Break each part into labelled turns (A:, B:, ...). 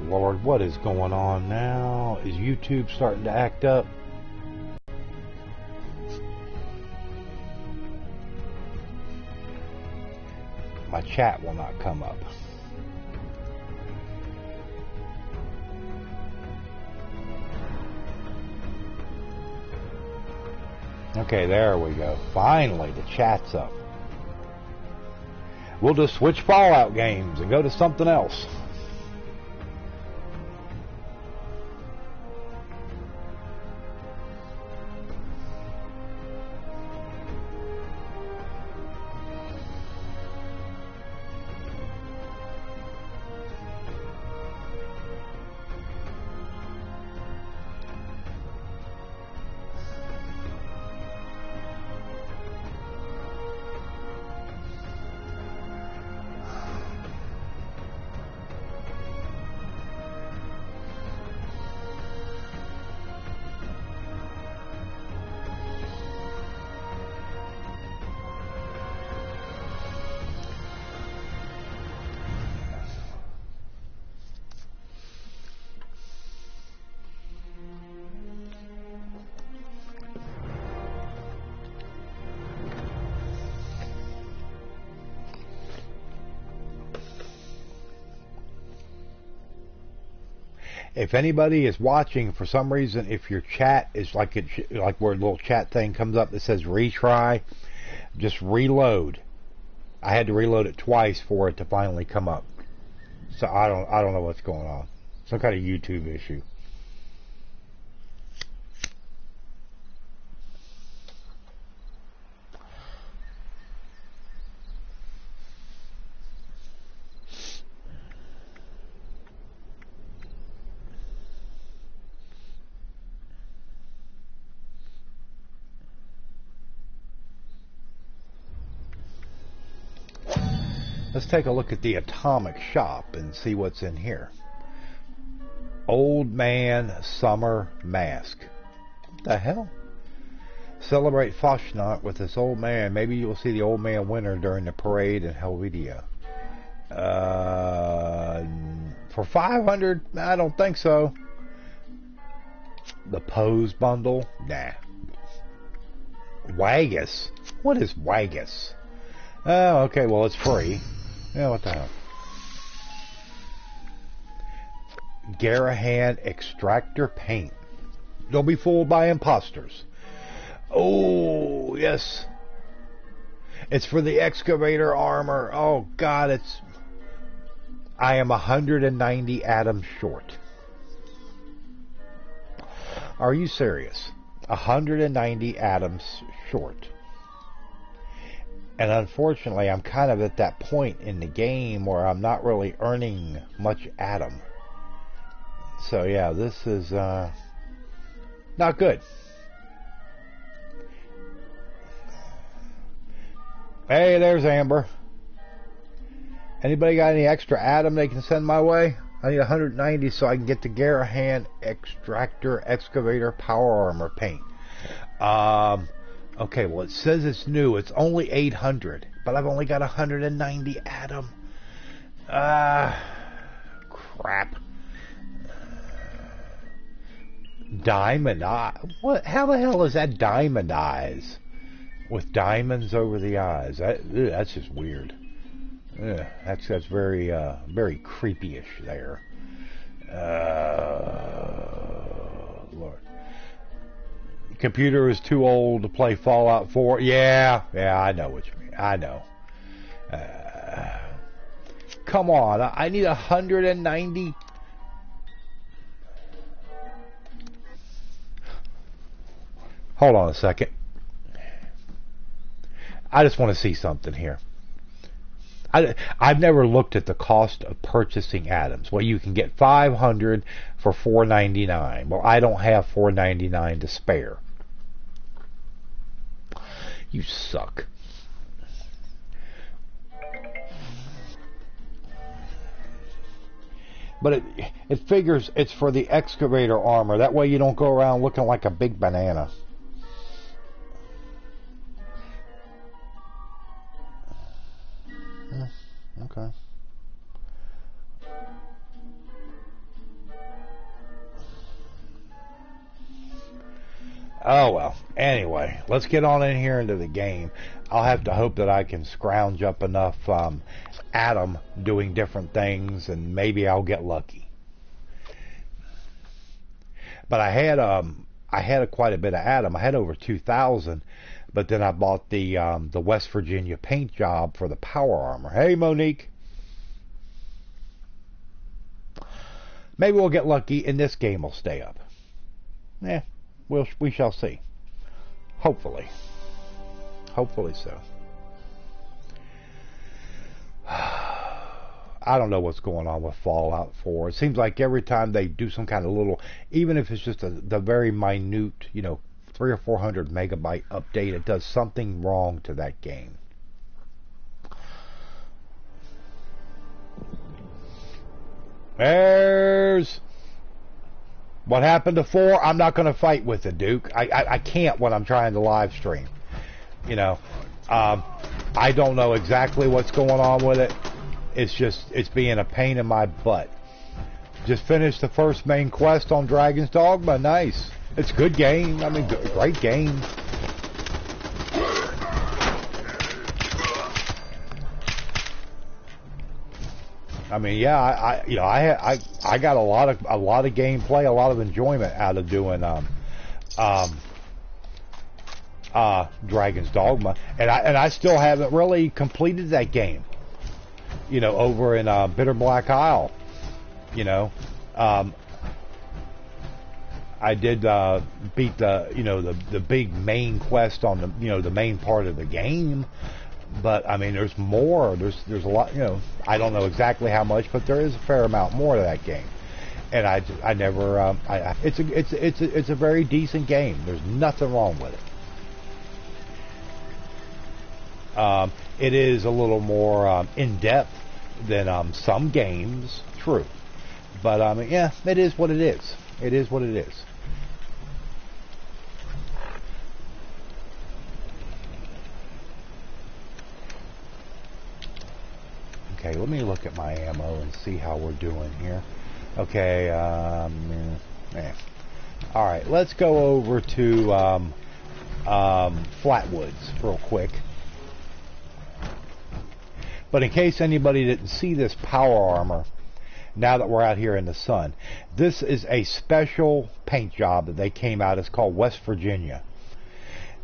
A: Lord, what is going on now? Is YouTube starting to act up? My chat will not come up. Okay, there we go. Finally, the chat's up. We'll just switch Fallout games and go to something else. If anybody is watching for some reason, if your chat is like where a little chat thing comes up that says retry, just reload. I had to reload it twice for it to finally come up. So I don't know what's going on. Some kind of YouTube issue. Let's take a look at the Atomic Shop and see what's in here. Old Man Summer Mask. What the hell? Celebrate Fashnacht with this old man. Maybe you'll see the old man winter during the parade in Helvetia. For 500? I don't think so. The Pose Bundle? Nah. Wagus? What is Wagus? Oh, okay, well, it's free. Yeah, what the hell? Garahan Extractor Paint. Don't be fooled by imposters. Oh, yes. It's for the excavator armor. Oh, God, it's... I am 190 atoms short. Are you serious? 190 atoms short. And unfortunately, I'm kind of at that point in the game where I'm not really earning much atom. So yeah, this is not good. Hey, there's Amber. Anybody got any extra atom they can send my way? I need 190 so I can get the Garahan Extractor Excavator Power Armor Paint. Okay, well, it says it's new. It's only 800, but I've only got 190 atom. Crap. Diamond eye. What? How the hell is that diamond eyes? With diamonds over the eyes. That's just weird. That's very very creepy-ish there. Lord. Computer is too old to play Fallout 4. Yeah, I know what you mean. I know. Come on, I need 190. Hold on a second. I just want to see something here. I've never looked at the cost of purchasing atoms. Well, you can get 500 for $4.99. Well, I don't have $4.99 to spare. You suck. But it figures it's for the excavator armor. That way you don't go around looking like a big banana. Okay. Oh well. Anyway, let's get on in here into the game. I'll have to hope that I can scrounge up enough Adam doing different things, and maybe I'll get lucky. But I had quite a bit of Adam. I had over 2,000, but then I bought the West Virginia paint job for the power armor. Hey, Monique. Maybe we'll get lucky and this game will stay up. Yeah, we shall see. Hopefully. Hopefully so. I don't know what's going on with Fallout 4. It seems like every time they do some kind of little, even if it's just the very minute, 300 or 400 megabyte update, it does something wrong to that game. There's what happened to 4. I'm not going to fight with it, Duke. I can't when I'm trying to live stream. I don't know exactly what's going on with it. It's being a pain in my butt. Just finished the first main quest on Dragon's Dogma. Nice. It's a good game. I mean, great game. I mean, yeah, I got a lot of gameplay, a lot of enjoyment out of doing Dragon's Dogma, and I still haven't really completed that game. Over in Bitter Black Isle, I did beat the big main quest on the main part of the game. But I mean, there's more. There's a lot. I don't know exactly how much, but there is a fair amount more to that game. And I never. It's a very decent game. There's nothing wrong with it. It is a little more in depth than some games. True, but yeah, it is what it is. It is what it is. Okay, let me look at my ammo and see how we're doing here. Okay, alright, let's go over to Flatwoods real quick. But in case anybody didn't see this power armor, now that we're out here in the sun, this is a special paint job that they came out. It's called West Virginia.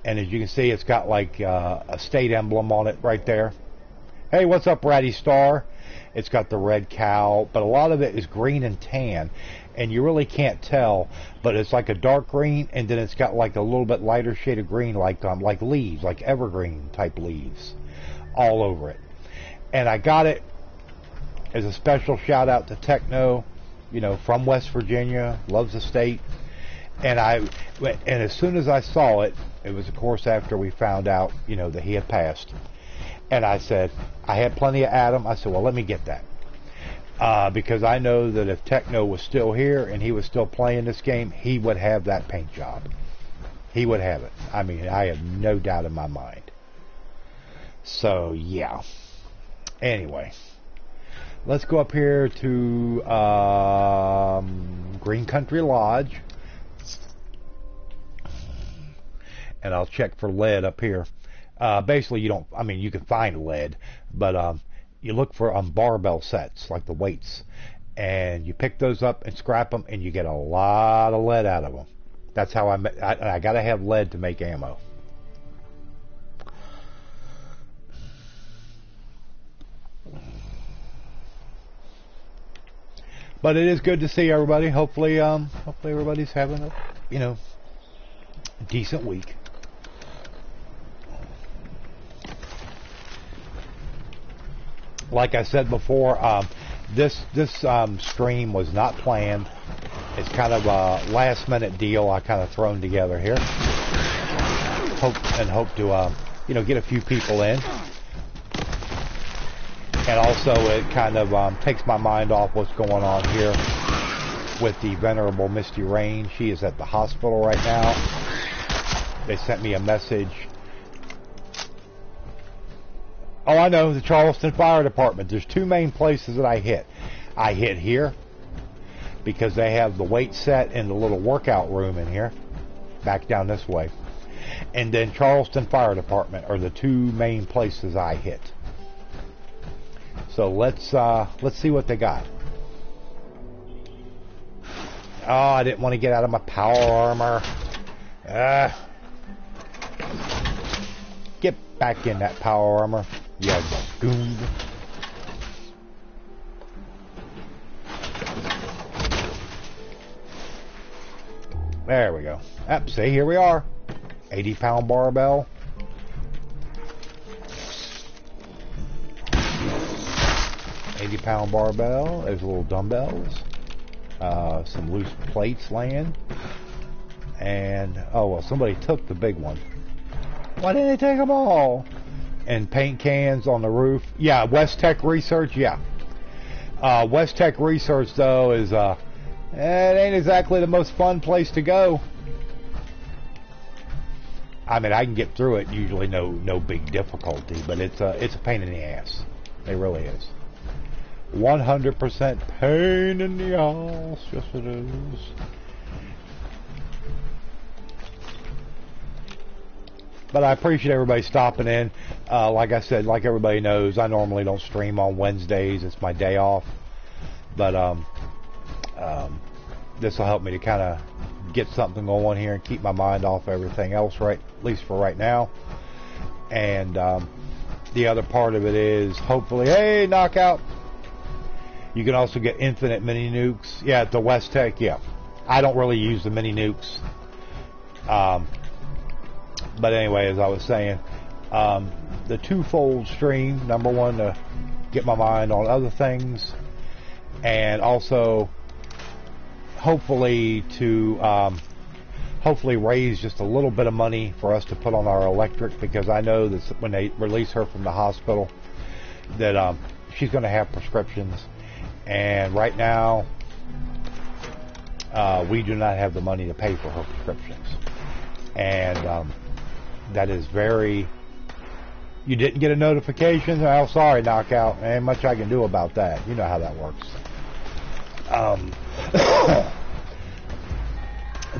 A: And as you can see, it's got like a state emblem on it right there. Hey, what's up, Ratty Star? It's got the red cow, but a lot of it is green and tan, and you really can't tell, but it's like a dark green, and then it's got like a little bit lighter shade of green, like leaves, like evergreen type leaves, all over it. And I got it as a special shout out to Techno, from West Virginia, loves the state. And as soon as I saw it, it was of course after we found out, that he had passed. And I said, I had plenty of Adam. I said, well, let me get that. Because I know that if Techno was still here and he was still playing this game, he would have that paint job. He would have it. I mean, I have no doubt in my mind. So, yeah. Anyway, let's go up here to Green Country Lodge. And I'll check for lead up here. Basically, you can find lead, but you look for barbell sets, like the weights, and you pick those up and scrap them, and you get a lot of lead out of them. That's how I got to have lead to make ammo. But it is good to see everybody. Hopefully everybody's having a, decent week. Like I said before, this stream was not planned. It's kind of a last-minute deal I kind of thrown together here. Hope to get a few people in, and also it kind of takes my mind off what's going on here with the Venerable Misty Rain. She is at the hospital right now. They sent me a message. Oh, I know, the Charleston Fire Department. There's two main places that I hit. I hit here because they have the weight set in the little workout room in here. back down this way. And then Charleston Fire Department are the two main places I hit. So let's see what they got. Oh, I didn't want to get out of my power armor. Get back in that power armor, you goon. There we go. Yep, see, here we are. 80-pound barbell. 80-pound barbell. There's little dumbbells. Some loose plates laying. And, oh, well, somebody took the big one. Why didn't they take them all? And paint cans on the roof. Yeah, West Tech Research, yeah. West Tech Research, though, is, it ain't exactly the most fun place to go. I mean, I can get through it, usually no big difficulty, but it's a pain in the ass. It really is. 100% pain in the ass. Yes, it is. But I appreciate everybody stopping in. Like I said, like everybody knows, I normally don't stream on Wednesdays. It's my day off. But this will help me to kind of get something going here and keep my mind off everything else, right? At least for right now. And the other part of it is, hopefully, hey, knockout. You can also get infinite mini nukes. Yeah, at the West Tech, yeah. I don't really use the mini nukes. But anyway, as I was saying, the twofold stream, number one, to get my mind on other things, and also hopefully to hopefully raise just a little bit of money for us to put on our electric, because I know that when they release her from the hospital that she's going to have prescriptions, and right now we do not have the money to pay for her prescriptions. And that is very... You didn't get a notification? Oh, sorry, knockout. Ain't much I can do about that. You know how that works.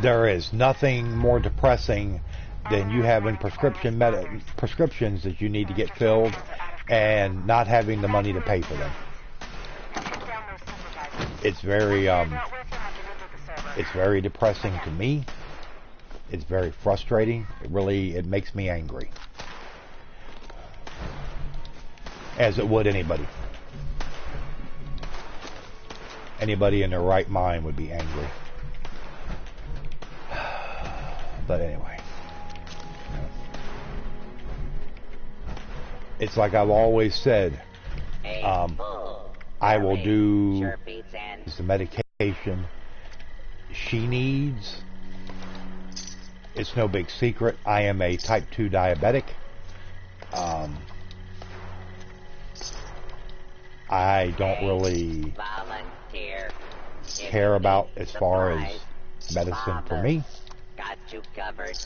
A: There is nothing more depressing than you having prescriptions that you need to get filled and not having the money to pay for them. It's very depressing to me. It's very frustrating. It makes me angry. As it would anybody. Anybody in their right mind would be angry. But anyway. It's like I've always said, I will do the medication she needs. It's no big secret. I am a type 2 diabetic. I don't really care about as far as medicine for me.
B: Got you covered.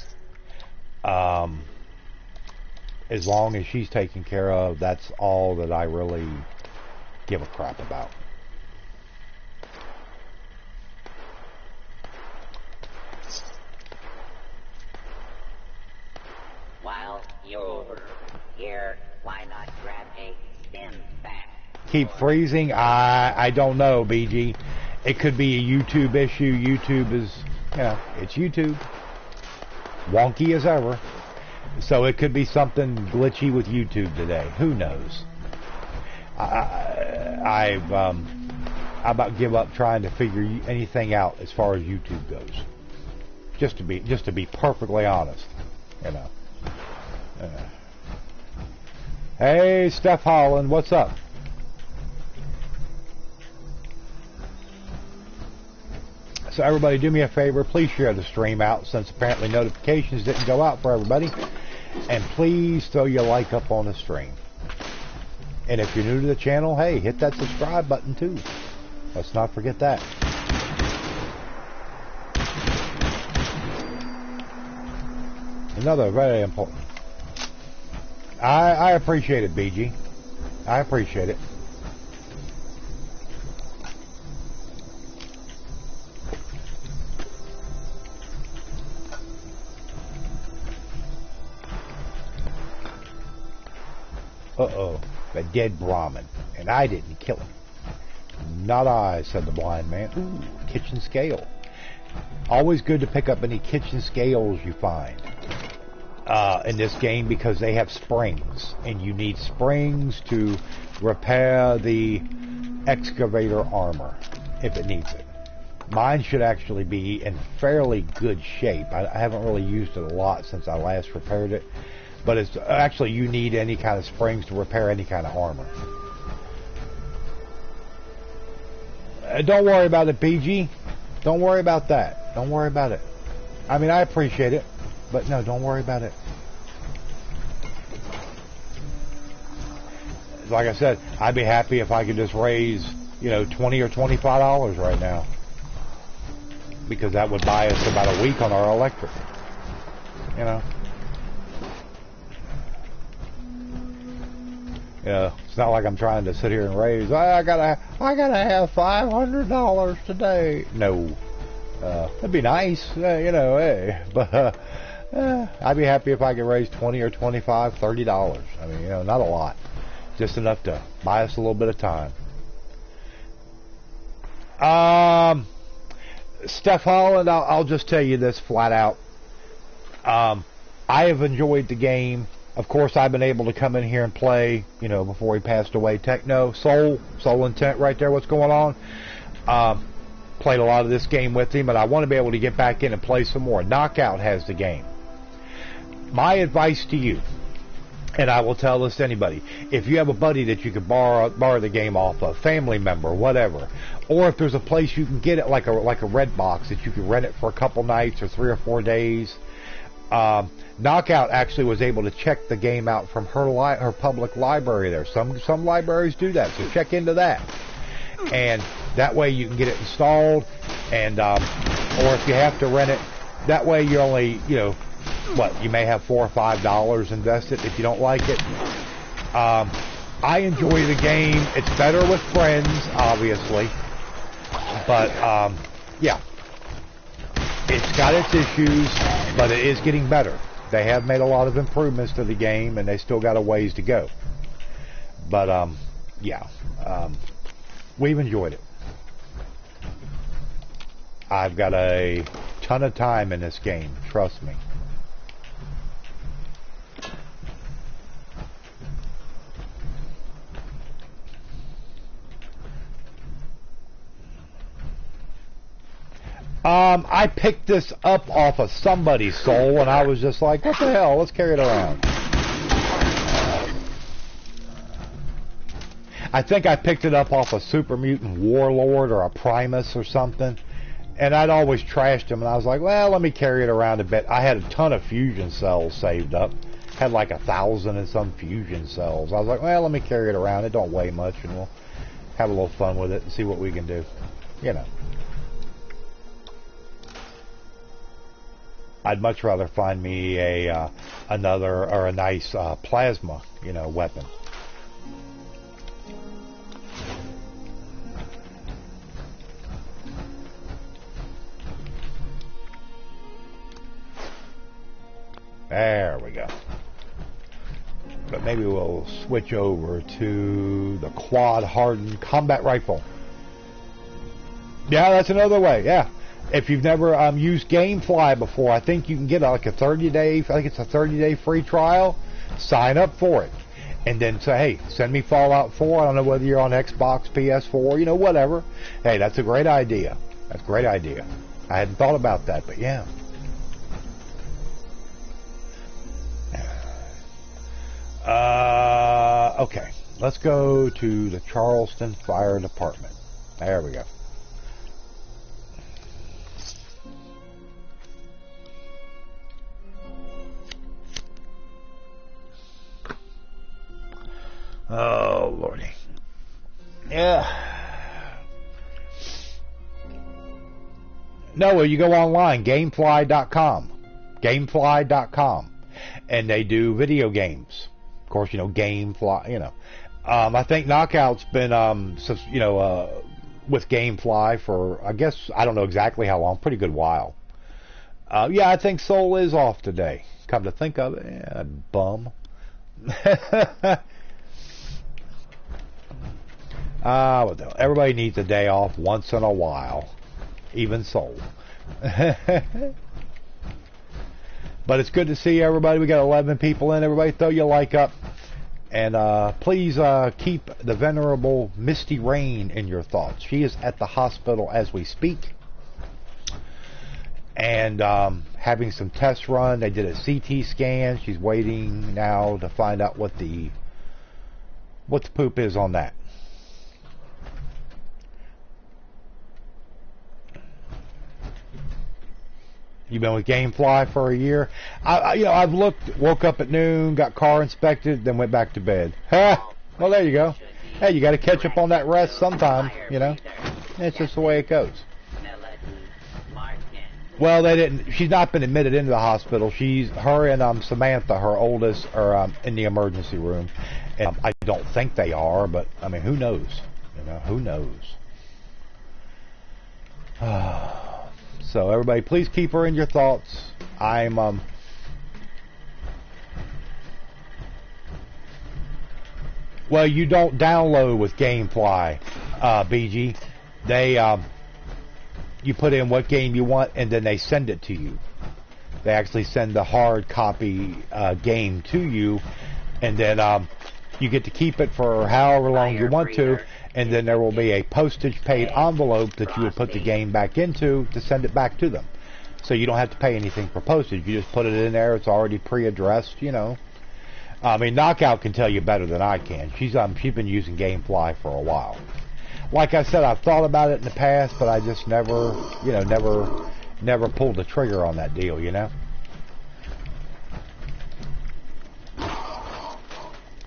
A: As long as she's taken care of, that's all that I really give a crap about.
B: While you're here, why not grab a stim pack?
A: Keep freezing? I don't know, BG. It could be a YouTube issue. YouTube is, it's YouTube. Wonky as ever. So it could be something glitchy with YouTube today. Who knows? I about give up trying to figure anything out as far as YouTube goes. Just to be perfectly honest, Hey, Steph Holland, what's up? So everybody, do me a favor, please share the stream out, since apparently notifications didn't go out for everybody. And please throw your like up on the stream. And if you're new to the channel, hey, hit that subscribe button too. Let's not forget that. Another very important. I appreciate it, BG. I appreciate it. Uh-oh, a dead Brahmin, and I didn't kill him. Not I, said the blind man. Ooh, kitchen scale. Always good to pick up any kitchen scales you find in this game, because they have springs, and you need springs to repair the excavator armor if it needs it. Mine should actually be in fairly good shape. I haven't really used it a lot since I last repaired it, but it's actually, you need any kind of springs to repair any kind of armor. Don't worry about it, PG. Don't worry about that. Don't worry about it. I mean, I appreciate it, but no, don't worry about it. Like I said, I'd be happy if I could just raise, you know, $20 or $25 right now, because that would buy us about a week on our electric. You know. Yeah, it's not like I'm trying to sit here and raise. I gotta have $500 today. No, that'd be nice, you know. Hey, but I'd be happy if I could raise $20 or $25, $30. I mean, you know, not a lot, just enough to buy us a little bit of time. Steph Holland, I'll just tell you this flat out. I have enjoyed the game. Of course, I've been able to come in here and play, you know, before he passed away. Techno, Soul Intent right there, what's going on? Played a lot of this game with him, but I want to be able to get back in and play some more. Knockout has the game. My advice to you, and I will tell this to anybody, if you have a buddy that you could borrow the game off of, family member, whatever, or if there's a place you can get it, like a Red Box, that you can rent it for a couple nights or 3 or 4 days. Knockout actually was able to check the game out from her public library there. Some libraries do that, so check into that, and that way you can get it installed, and or if you have to rent it, that way you only, you know, what, you may have $4 or $5 invested if you don't like it. I enjoy the game. It's better with friends, obviously, but yeah, it's got its issues, but it is getting better. They have made a lot of improvements to the game, and they still got a ways to go. But yeah, we've enjoyed it. I've got a ton of time in this game, trust me. I picked this up off of somebody's soul, and I was just like, what the hell, let's carry it around. I think I picked it up off a Super Mutant Warlord or a Primus or something, and I'd always trashed him, and I was like, well, let me carry it around a bit. I had a ton of fusion cells saved up. Had like 1,000 and some fusion cells. I was like, well, let me carry it around. It don't weigh much, and we'll have a little fun with it and see what we can do. You know. I'd much rather find me a another or a nice plasma, you know, weapon. There we go. But maybe we'll switch over to the quad hardened combat rifle. Yeah, that's another way. Yeah. If you've never used GameFly before, I think you can get like a 30-day, I think it's a 30-day free trial. Sign up for it. And then say, hey, send me Fallout 4. I don't know whether you're on Xbox, PS4, you know, whatever. Hey, that's a great idea. That's a great idea. I hadn't thought about that, but yeah. Okay. Let's go to the Charleston Fire Department. There we go. Oh, Lordy. Yeah. No, well, you go online, Gamefly.com. Gamefly.com. And they do video games. Of course, you know, Gamefly, you know. I think Knockout's been, you know, with Gamefly for, I guess, I don't know exactly how long, pretty good while. Yeah, I think Soul is off today. Come to think of it, yeah, bum. Well, everybody needs a day off once in a while. Even Soul. But it's good to see everybody. We got 11 people in. Everybody throw your like up. And please keep the venerable Misty Rain in your thoughts. She is at the hospital as we speak. And having some tests run. They did a CT scan. She's waiting now to find out what the poop is on that. You've been with GameFly for a year. I've woke up at noon, got car inspected, then went back to bed. Well, there you go. Hey, you got to catch up on that rest sometime, you know. It's just the way it goes. Well, they didn't. She's not been admitted into the hospital. Her and Samantha, her oldest, are in the emergency room, and I don't think they are, but I mean, who knows? You know, who knows? So everybody, please keep her in your thoughts. I'm well, you don't download with GameFly, BG. They you put in what game you want, and then they send it to you. They actually send the hard copy game to you, and then you get to keep it for however long you want to. And then there will be a postage paid envelope that you would put the game back into to send it back to them. So you don't have to pay anything for postage. You just put it in there. It's already pre-addressed, you know. I mean, Knockout can tell you better than I can. She's been using GameFly for a while. Like I said, I've thought about it in the past, but I just never pulled the trigger on that deal, you know.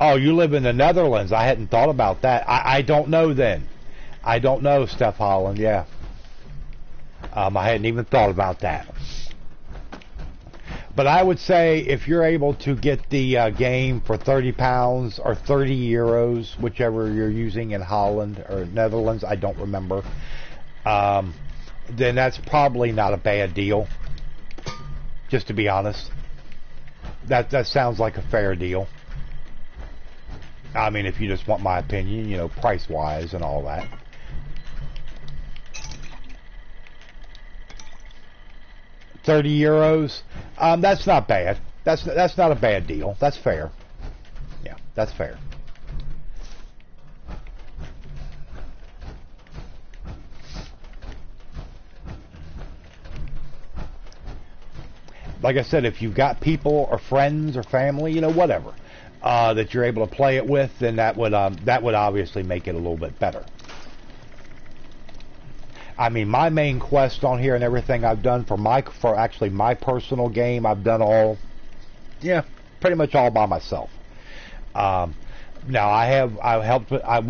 A: Oh, you live in the Netherlands. I hadn't thought about that. I don't know then. I don't know, Steph Holland, yeah. I hadn't even thought about that. But I would say if you're able to get the game for £30 or 30 euros, whichever you're using in Holland or Netherlands, I don't remember, then that's probably not a bad deal, just to be honest. That sounds like a fair deal. I mean, if you just want my opinion, you know, price-wise and all that. €30. That's not bad. That's not a bad deal. That's fair. Yeah, that's fair. Like I said, if you've got people or friends or family, you know, whatever, that you're able to play it with, then that would obviously make it a little bit better. I mean, my main quest on here and everything I've done for actually my personal game, I've done all, yeah, pretty much all by myself. Now I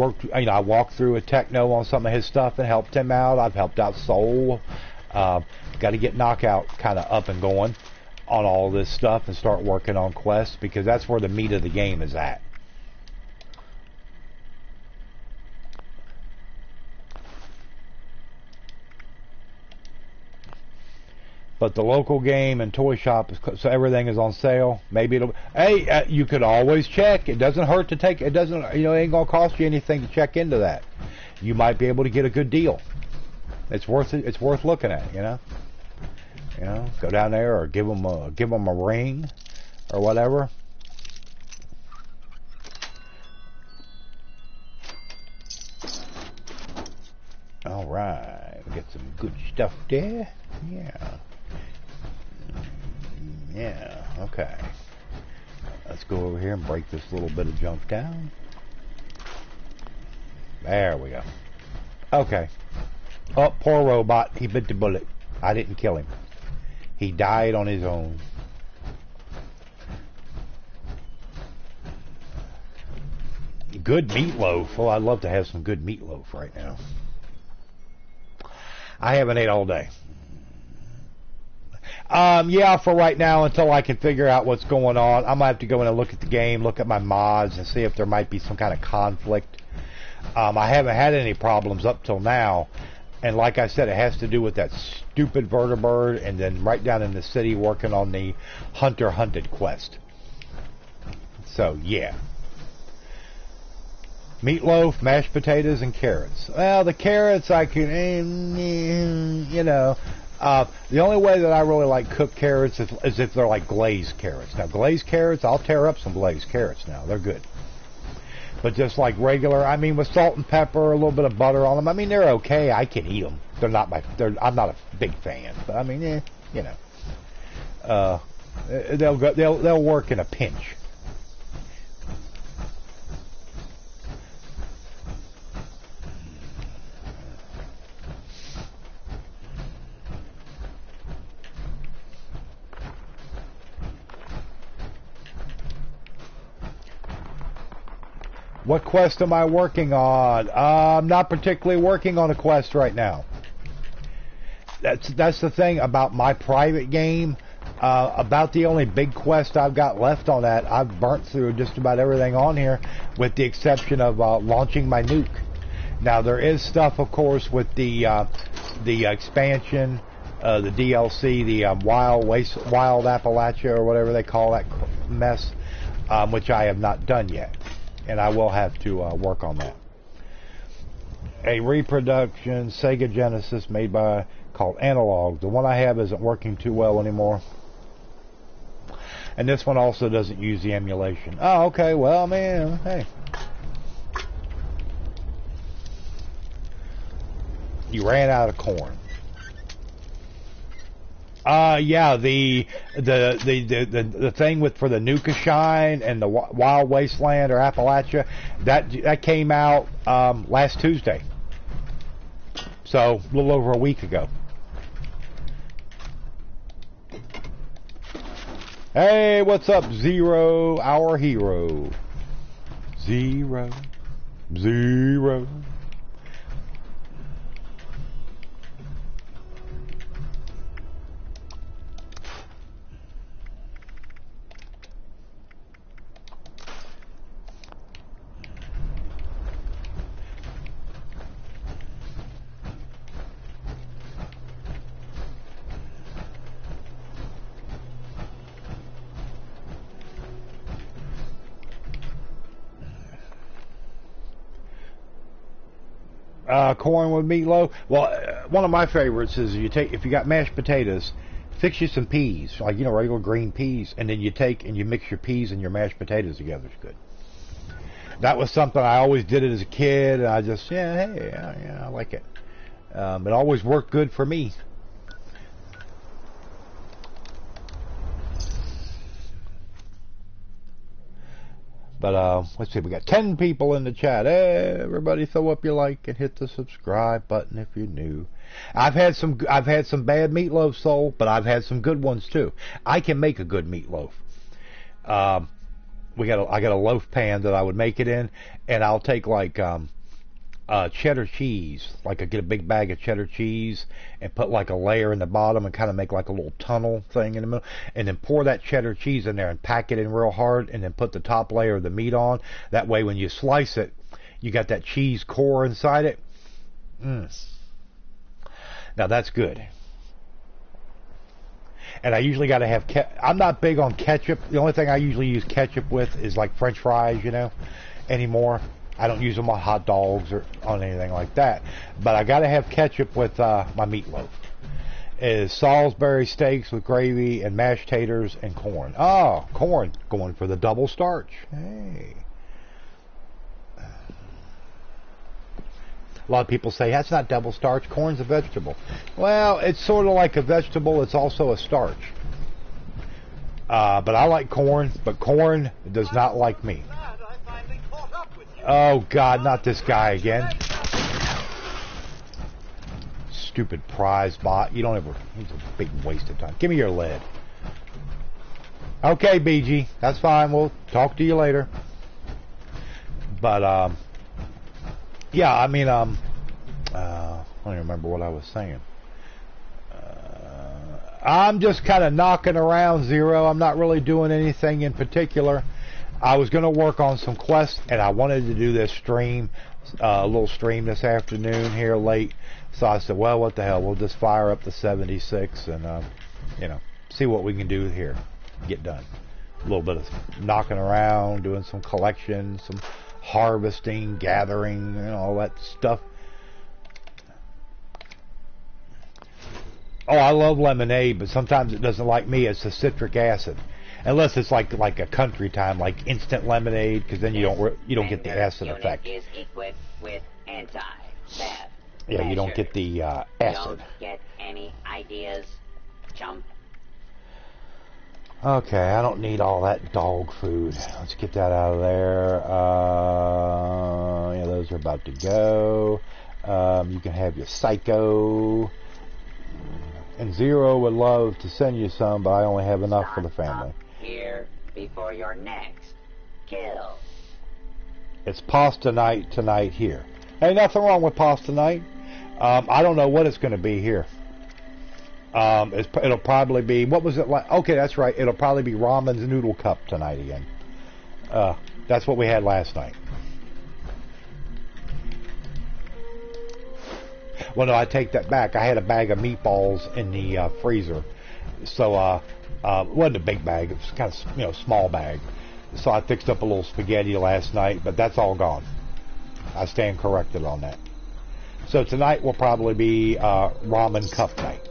A: walked through a Techno on some of his stuff and helped him out. I've helped out Soul. Got to get Knockout kind of up and going on all this stuff and start working on quests, because that's where the meat of the game is at. But the local game and toy shop so everything is on sale. Maybe it'll. Hey, you could always check. It doesn't hurt to take. It doesn't. You know, it ain't gonna cost you anything to check into that. You might be able to get a good deal. It's worth it. It's worth looking at. You know. You know, go down there or give them a ring or whatever. All right, we got some good stuff there. Yeah. Yeah, okay. Let's go over here and break this little bit of junk down. There we go. Okay. Oh, poor robot. He bit the bullet. I didn't kill him. He died on his own. Good meatloaf. Oh, I'd love to have some good meatloaf right now. I haven't ate all day. Yeah, for right now, until I can figure out what's going on. I'm going to have to go in and look at the game, look at my mods, and see if there might be some kind of conflict. I haven't had any problems up till now. And like I said, it has to do with that stupid vertibird, and then right down in the city working on the Hunter Hunted quest. So, yeah. Meatloaf, mashed potatoes, and carrots. Well, the carrots I can, you know. The only way that I really like cooked carrots is if they're like glazed carrots. Now, glazed carrots, I'll tear up some glazed carrots now. They're good. But just like regular, I mean, with salt and pepper, a little bit of butter on them, I mean, they're okay. I can eat them. I'm not a big fan. But I mean, you know. They'll work in a pinch. What quest am I working on? I'm not particularly working on a quest right now. That's the thing about my private game. About the only big quest I've got left on that, I've burnt through just about everything on here, with the exception of launching my nuke. Now there is stuff, of course, with the expansion, the DLC, the Wild Appalachia or whatever they call that mess, which I have not done yet. And I will have to work on that. A reproduction Sega Genesis made by called Analog. The one I have isn't working too well anymore. And this one also doesn't use the emulation. Oh, okay. Well, man, hey. You ran out of corn. Yeah, the thing for the Nuka Shine and the Wild Wasteland or Appalachia, that came out last Tuesday, so a little over a week ago. Hey, what's up, Zero, our hero? Zero. Corn with meatloaf. Well, one of my favorites is if you got mashed potatoes, fix you some peas, like, you know, regular green peas, and then you mix your peas and your mashed potatoes together. It's good. That was something I always did it as a kid, and I just, I like it. It always worked good for me. But let's see, we got 10 people in the chat. Hey, everybody, throw up your like and hit the subscribe button if you're new. I've had some bad meatloaf sold, but I've had some good ones too. I can make a good meatloaf. I got a loaf pan that I would make it in, and I'll take like cheddar cheese, like I get a big bag of cheddar cheese and put like a layer in the bottom and kind of make like a little tunnel thing in the middle, and then pour that cheddar cheese in there and pack it in real hard, and then put the top layer of the meat on. That way when you slice it, you got that cheese core inside it. Now that's good. And I usually got to have I'm not big on ketchup. The only thing I usually use ketchup with is like French fries, you know, anymore. I don't use them on hot dogs or on anything like that. But I got to have ketchup with my meatloaf. It is Salisbury steaks with gravy and mashed taters and corn. Oh, corn, going for the double starch. Hey. A lot of people say, that's not double starch, corn's a vegetable. Well, it's sort of like a vegetable, it's also a starch. But I like corn, but corn does not like me. Oh God, not this guy again. Stupid prize bot. He's a big waste of time. Give me your lead. Okay, BG, that's fine, we'll talk to you later. But, yeah, I mean, I don't even remember what I was saying. I'm just kind of knocking around, Zero. I'm not really doing anything in particular. I was going to work on some quests, and I wanted to do this stream, a little stream this afternoon here late. So I said, well, what the hell? We'll just fire up the 76 and, you know, see what we can do here. Get done. A little bit of knocking around, doing some collection, some harvesting, gathering, and all that stuff. Oh, I love lemonade, but sometimes it doesn't like me. It's the citric acid, unless it's like a country time, like instant lemonade, because then you don't get the acid effect.
B: Is equipped with anti-theft.
A: Yeah, you don't get the acid.
B: Don't get any ideas, chump.
A: Okay, I don't need all that dog food. Let's get that out of there. Yeah, those are about to go. You can have your psycho. And Zero would love to send you some, but I only have enough for the family.
B: Here before your next kill.
A: It's pasta night tonight here. Hey, nothing wrong with pasta night. I don't know what it's going to be here. It'll probably be, what was it like? Okay, that's right. It'll probably be Ramen's Noodle Cup tonight again. That's what we had last night. Well, no, I take that back. I had a bag of meatballs in the freezer. So, it wasn't a big bag. It was kind of, small bag. So I fixed up a little spaghetti last night, but that's all gone. I stand corrected on that. So tonight will probably be ramen cup night.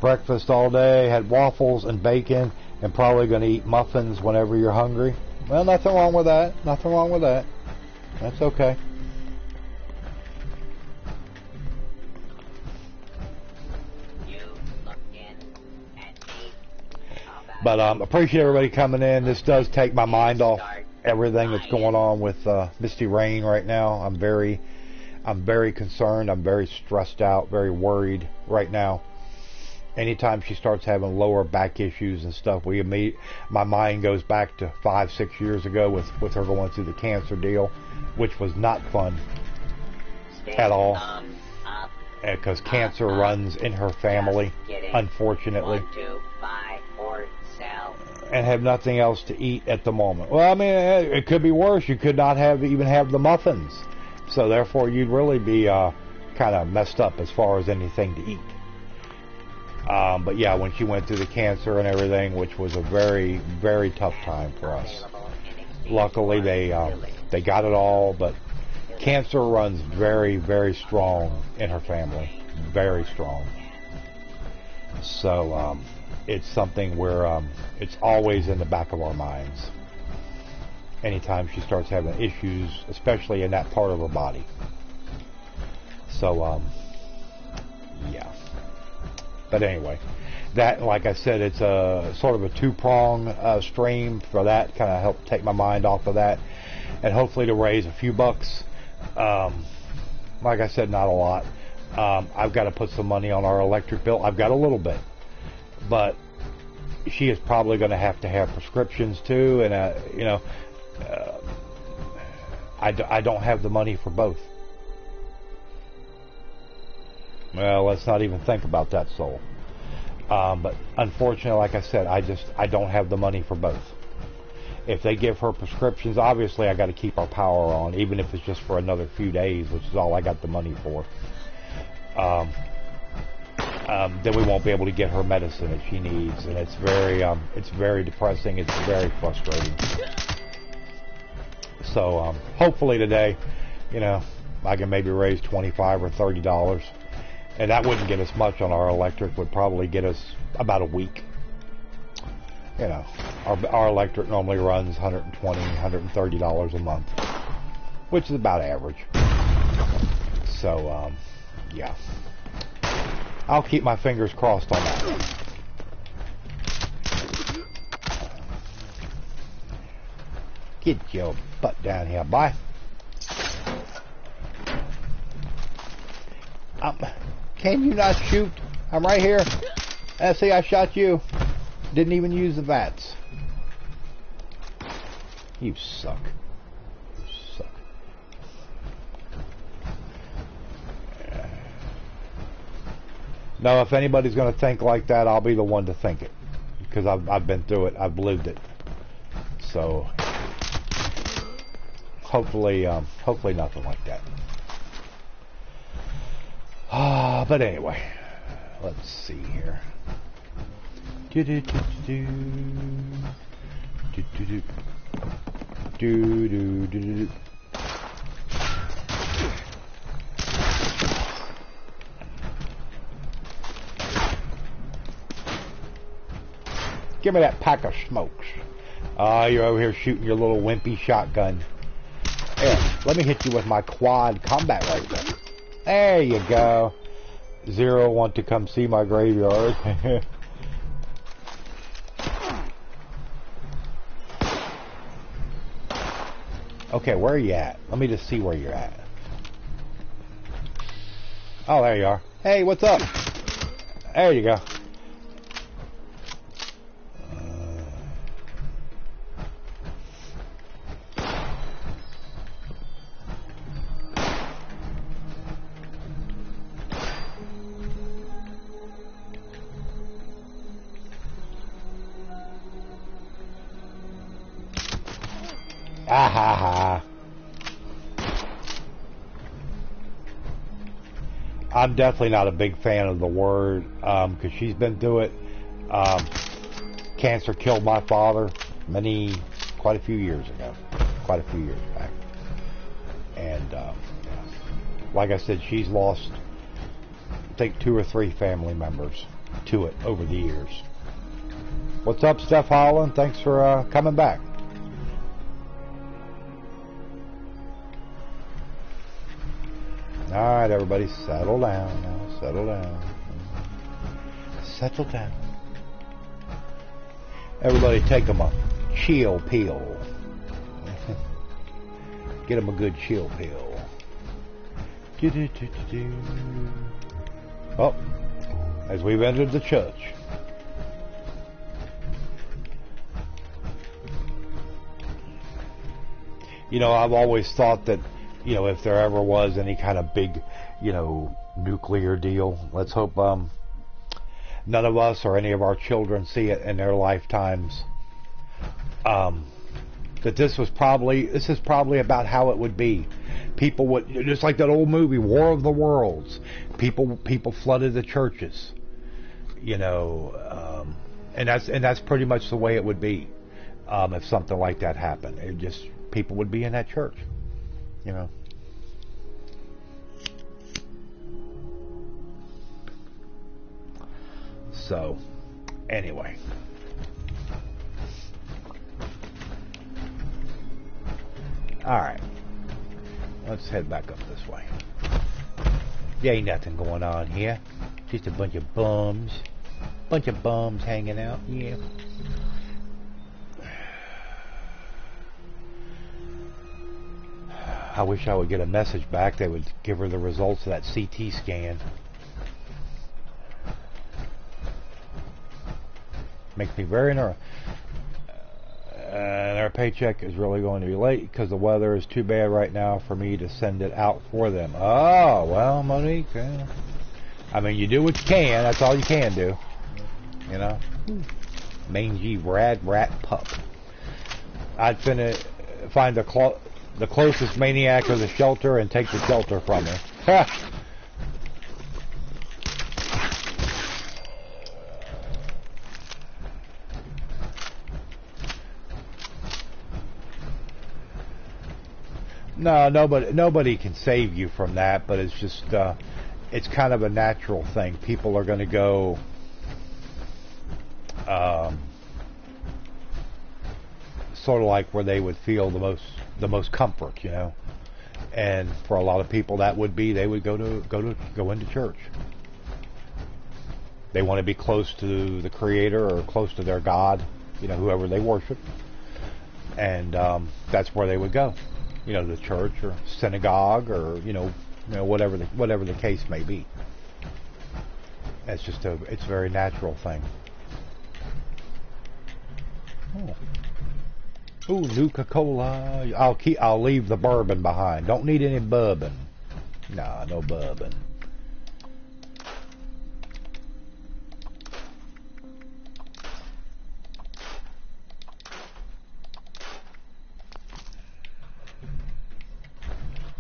A: Breakfast all day, had waffles and bacon, and probably going to eat muffins whenever you're hungry. Well, nothing wrong with that. Nothing wrong with that. That's okay. But appreciate everybody coming in. This does take my mind off everything that's going on with Misty Rain right now. I'm very concerned. I'm very stressed out, very worried right now. Anytime she starts having lower back issues and stuff, my mind goes back to 5-6 years ago with her going through the cancer deal, which was not fun at all. Because cancer runs in her family, unfortunately. And have nothing else to eat at the moment. Well, I mean, it could be worse. You could not even have the muffins. So therefore, you'd really be kind of messed up as far as anything to eat. But yeah, when she went through the cancer and everything, which was a very, very tough time for us. Luckily, they got it all, but cancer runs very, very strong in her family. Very strong. So, it's something where it's always in the back of our minds. Anytime she starts having issues, especially in that part of her body. So, yeah. But anyway, that, like I said, it's a sort of a two-prong stream for that, kind of help take my mind off of that, and hopefully to raise a few bucks. Like I said, not a lot. I've got to put some money on our electric bill. I've got a little bit, but she is probably going to have prescriptions too, and I don't have the money for both. Well, let's not even think about that, soul. But unfortunately, like I said, I don't have the money for both. If they give her prescriptions, obviously I got to keep our power on, even if it's just for another few days, which is all I got the money for. Then we won't be able to get her medicine that she needs, and it's very depressing. It's very frustrating. So hopefully today, I can maybe raise $25 or $30, and that wouldn't get us much on our electric. Would probably get us about a week. Our electric normally runs $120, $130 a month, which is about average. So yeah. I'll keep my fingers crossed on that one. Get your butt down here, boy. Can you not shoot? I'm right here. See, I shot you. Didn't even use the VATS. You suck. You suck. No, if anybody's going to think like that, I'll be the one to think it, because I've been through it. I've lived it. So hopefully nothing like that. But anyway, Let's see here. Do do do do do do do do do do do. Give me that pack of smokes. You're over here shooting your little wimpy shotgun. Here, let me hit you with my quad combat rifle. There you go. Zero want to come see my graveyard. Okay, where are you at? Let me just see where you're at. Oh, there you are. Hey, what's up? There you go. Ah ha ha. I'm definitely not a big fan of the word, because she's been through it. Cancer killed my father quite a few years ago. Quite a few years back. And, like I said, she's lost, I think, 2 or 3 family members to it over the years. What's up, Steph Holland? Thanks for coming back. Alright, everybody, settle down now. Settle down. Settle down. Everybody take them a chill pill. Get them a good chill pill. Oh, as we've entered the church. You know, I've always thought that, you know, if there ever was any kind of big, you know, nuclear deal, let's hope none of us or any of our children see it in their lifetimes. That this is probably about how it would be. People would, just like that old movie, War of the Worlds. People flooded the churches, you know, and that's pretty much the way it would be if something like that happened. It just, people would be in that church. You know. So, anyway. Alright. Let's head back up this way. There ain't nothing going on here. Just a bunch of bums. Bunch of bums hanging out. Yeah. I wish I would get a message back that would give her the results of that CT scan. Makes me very nervous. And our paycheck is really going to be late because the weather is too bad right now for me to send it out for them. Oh, well, Monique. I mean, you do what you can. That's all you can do. You know? Mangy rat pup. I'd finna find the closest maniac of the shelter and take the shelter from her. No, nobody can save you from that, but it's just, it's kind of a natural thing. People are going to go, sort of like where they would feel the most comfort, you know. And for a lot of people, that would be they would go into church. They want to be close to the Creator or close to their God, you know, whoever they worship, and that's where they would go, you know, the church or synagogue or you know whatever the case may be. It's just it's a very natural thing. Oh. Ooh, Nuka-Cola. I'll leave the bourbon behind. Don't need any bourbon. Nah, no bourbon.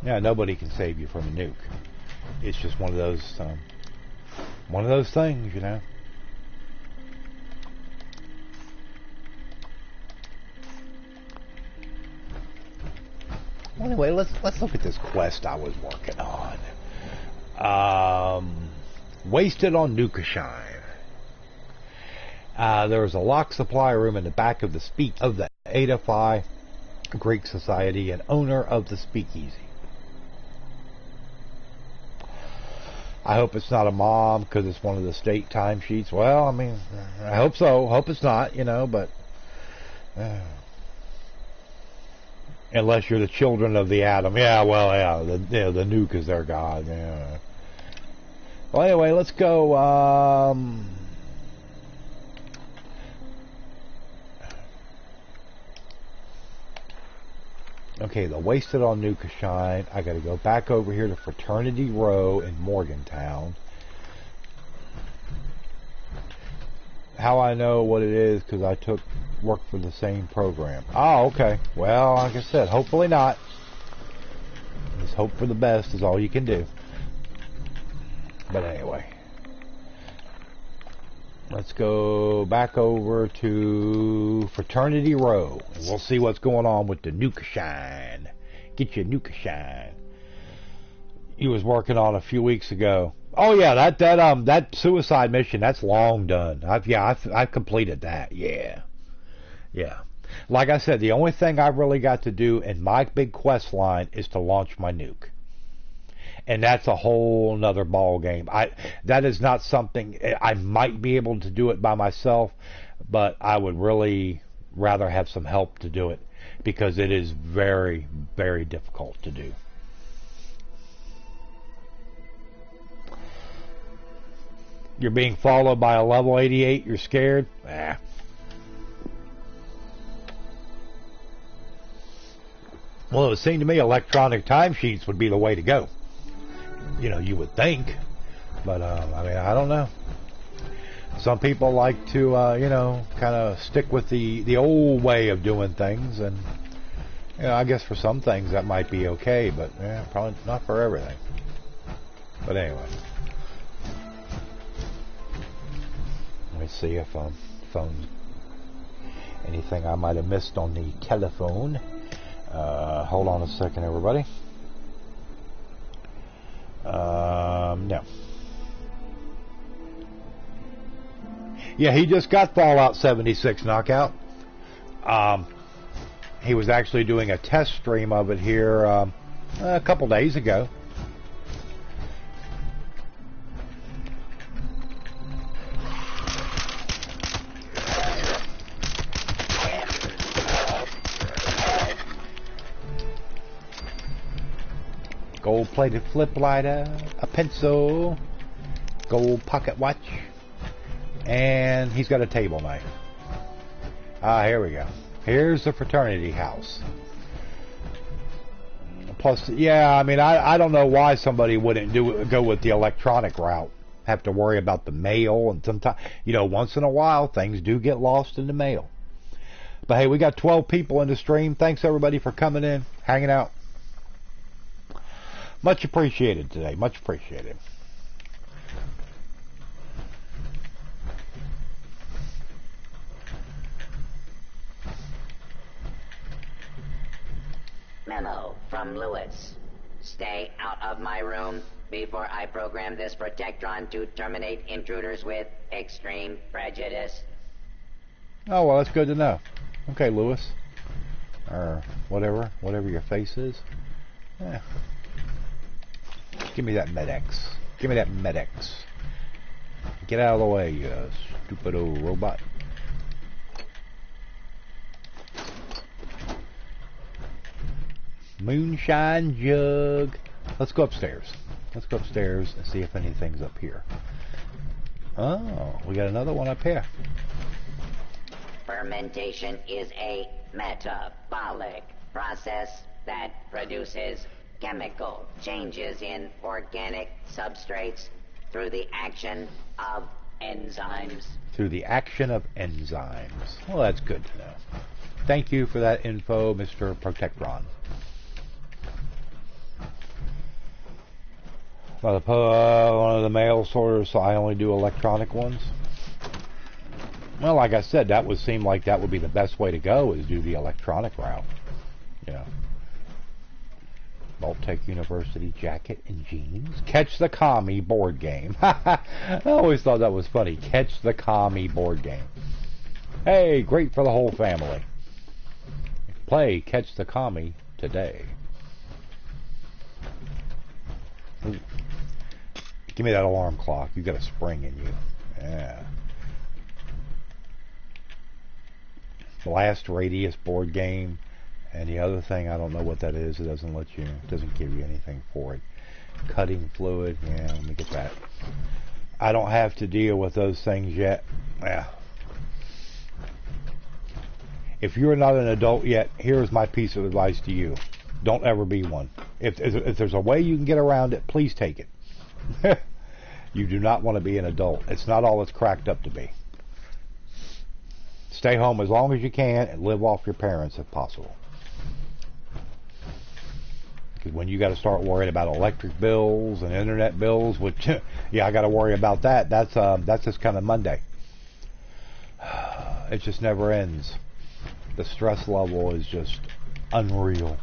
A: Yeah, nobody can save you from a nuke. It's just one of those One of those things, you know. Anyway, let's look at this quest I was working on. Wasted on Nukashine. There was a locked supply room in the back of the Adafy Greek Society and owner of the speakeasy. I hope it's not a mom because it's one of the state timesheets. Well, I mean, I hope so. Hope it's not, you know, but unless you're the children of the atom. Yeah, well, yeah, the nuke is their god. Yeah. Well, anyway, let's go. Okay, the Wasted on Nukashine. I got to go back over here to Fraternity Row in Morgantown. How I know what it is, because I work for the same program. Oh, okay. Well, like I said, hopefully not. Just hope for the best is all you can do. But anyway, let's go back over to Fraternity Row, and we'll see what's going on with the Nukashine. Get your Nukashine. He was working on a few weeks ago. Oh yeah, that suicide mission, that's long done. I've completed that. Yeah. Like I said, the only thing I've really got to do in my big quest line is to launch my nuke. And that's a whole nother ball game. That is not something I might be able to do it by myself, but I would really rather have some help to do it because it is very, very difficult to do. You're being followed by a level 88. You're scared? Well, it would seem to me electronic timesheets would be the way to go. You know, you would think, but I mean, I don't know. Some people like to, you know, kind of stick with the old way of doing things, and you know, I guess for some things that might be okay, but yeah, probably not for everything. But anyway, let me see if phone anything I might have missed on the telephone. Hold on a second, everybody. No. Yeah, he just got Fallout 76 knockout. He was actually doing a test stream of it here a couple days ago. Gold-plated flip lighter, a pencil, gold pocket watch, and he's got a table knife. Here we go. Here's the fraternity house. Plus, yeah, I mean, I don't know why somebody wouldn't go with the electronic route. Have to worry about the mail, and sometimes, you know, once in a while, things do get lost in the mail. But hey, we got 12 people in the stream. Thanks everybody for coming in, hanging out. Much appreciated today. Much appreciated.
B: Memo from Lewis. Stay out of my room before I program this protectron to terminate intruders with extreme prejudice.
A: Oh, well, that's good to know. Okay, Lewis. Or whatever your face is. Yeah. Give me that Med-X. Give me that Med-X. Get out of the way, you stupid old robot. Moonshine jug. Let's go upstairs. Let's go upstairs and see if anything's up here. Oh, we got another one up here.
B: Fermentation is a metabolic process that produces chemical changes in organic substrates through the action of enzymes.
A: Through the action of enzymes. Well, that's good to know. Thank you for that info, Mr. Protectron. One of the mail sorters, so I only do electronic ones. Well, like I said, that would seem like that would be the best way to go, is do the electronic route. You know. Baltic University jacket and jeans. Catch the Commie board game. I always thought that was funny. Catch the Commie board game. Hey, great for the whole family. Play Catch the Commie today. Ooh. Give me that alarm clock. You got a spring in you. Yeah. Blast Radius board game. And the other thing, I don't know what that is. It doesn't let you, it doesn't give you anything for it. Cutting fluid. Yeah, let me get that. I don't have to deal with those things yet. Yeah. If you're not an adult yet, here's my piece of advice to you. Don't ever be one. If there's a way you can get around it, please take it. You do not want to be an adult. It's not all it's cracked up to be. Stay home as long as you can and live off your parents if possible. Because when you got to start worrying about electric bills and internet bills, which, yeah, I got to worry about that. That's just kind of Monday. It just never ends. The stress level is just unreal.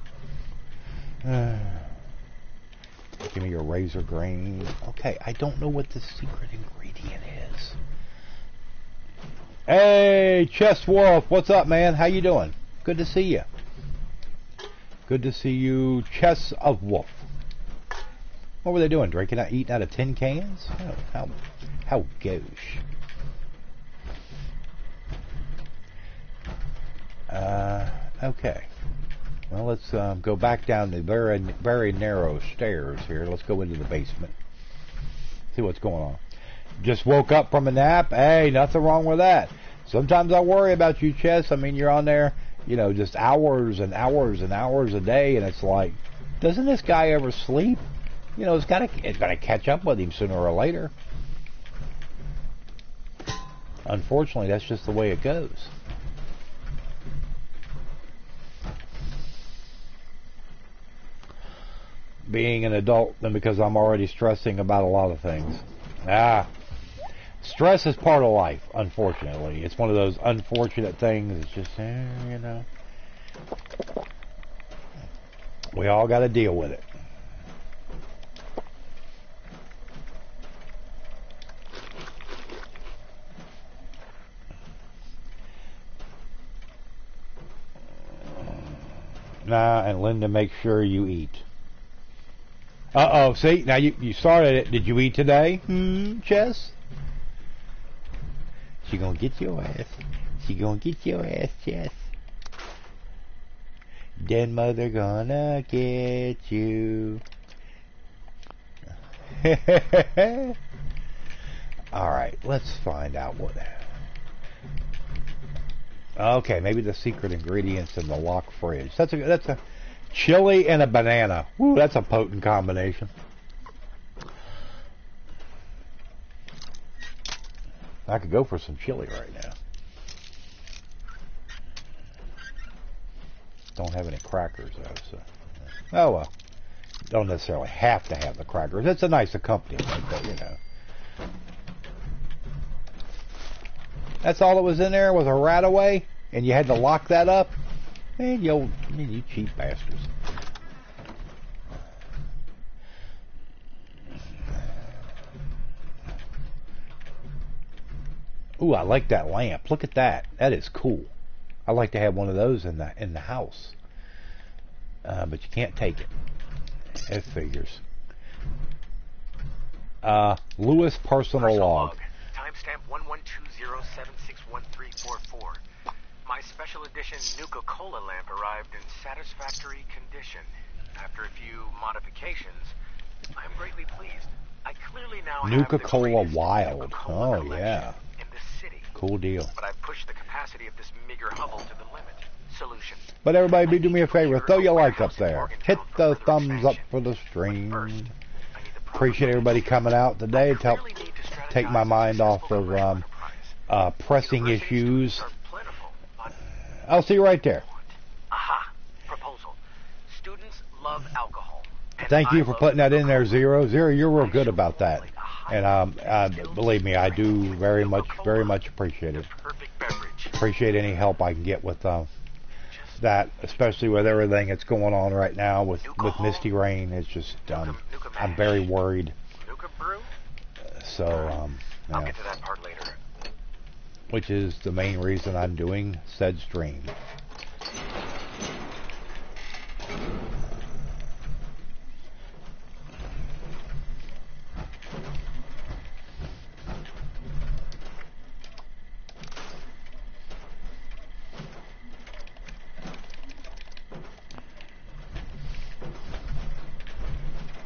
A: Give me your razor grain. Okay, I don't know what the secret ingredient is. Hey, Chess Wolf, what's up, man? How you doing? Good to see you. Good to see you, Chess of Wolf. What were they doing? Drinking out, eating out of tin cans? Oh, how gauche. Okay. Well, let's go back down the very narrow stairs here. Let's go into the basement. See what's going on. Just woke up from a nap. Hey, nothing wrong with that. Sometimes I worry about you, Chess. I mean, you're on there, you know, just hours and hours and hours a day, and it's like, doesn't this guy ever sleep? You know, it's gonna catch up with him sooner or later. Unfortunately, that's just the way it goes. Being an adult, and because I'm already stressing about a lot of things. Stress is part of life, unfortunately. It's one of those unfortunate things. It's just, you know. We all got to deal with it. And Linda, make sure you eat. Uh-oh, see? Now you started it. Did you eat today? Chess? She gonna get your ass. She gonna get your ass, Chess. Then mother gonna get you. Alright, let's find out what... Okay, maybe the secret ingredients in the lock fridge. That's a chili and a banana. Woo, that's a potent combination. I could go for some chili right now. Don't have any crackers though, so. Oh well. Don't necessarily have to have the crackers. It's a nice accompaniment, but you know. That's all that was in there was a rat away, and you had to lock that up? Man, you cheap bastards. Ooh, I like that lamp. Look at that. That is cool. I like to have one of those in the house. But you can't take it. It figures. Lewis personal log.
C: Timestamp 1120761344. My special edition Nuka-Cola lamp arrived in satisfactory condition. After a few modifications, I am greatly pleased. I clearly now have
A: Nuka-Cola Wild.
C: Nuka-Cola
A: Oh yeah.
C: In this city.
A: Cool deal.
C: But I've pushed the capacity of this meager hovel to the limit. Solution.
A: But everybody do me a favor. Throw your like up there. Hit the thumbs up for the stream. Appreciate everybody coming out today to help take my mind off of pressing issues. I'll see you right there.
C: Aha. Proposal. Students love alcohol.
A: Thank you for putting that in there, Zero. Zero, you're real good about that. And believe me, I do very much appreciate it. Appreciate any help I can get with that, especially with everything that's going on right now with Misty Rain. It's just, I'm very worried. So,
C: I'll get to that part later.
A: Which is the main reason I'm doing said stream.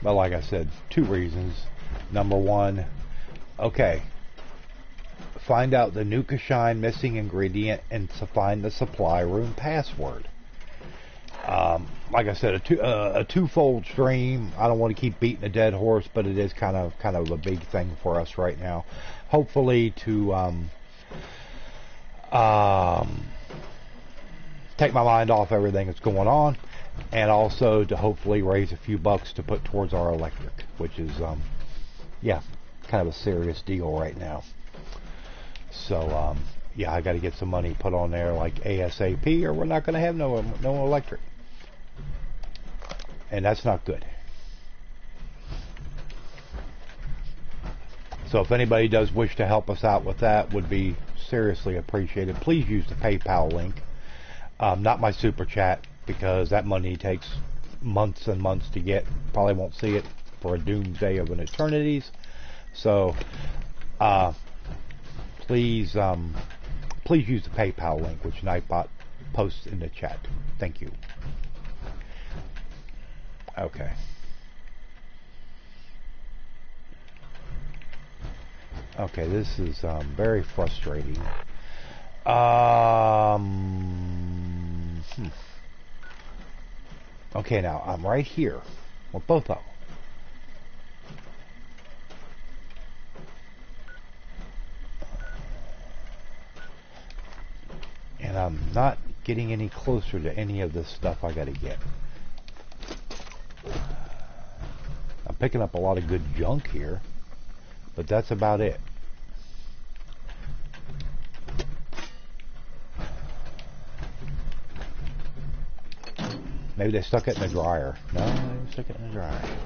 A: But like I said, 2 reasons. Number 1, okay, find out the Nuka Shine missing ingredient and to find the supply room password. Like I said, a twofold stream. I don't want to keep beating a dead horse, but it is kind of a big thing for us right now. Hopefully to take my mind off everything that's going on, and also to hopefully raise a few bucks to put towards our electric, which is yeah, kind of a serious deal right now. So yeah, I got to get some money put on there like ASAP, or we're not going to have no electric, and that's not good. So if anybody does wish to help us out with that, would be seriously appreciated. Please use the PayPal link, not my super chat, because that money takes months and months to get. Probably won't see it for a doomsday of an eternities. So please use the PayPal link, which Nightbot posts in the chat. Thank you. Okay. Okay, this is very frustrating. Okay, now I'm right here with both of them. And I'm not getting any closer to any of this stuff I gotta get. I'm picking up a lot of good junk here, but that's about it. Maybe they stuck it in the dryer. No, they stuck it in the dryer.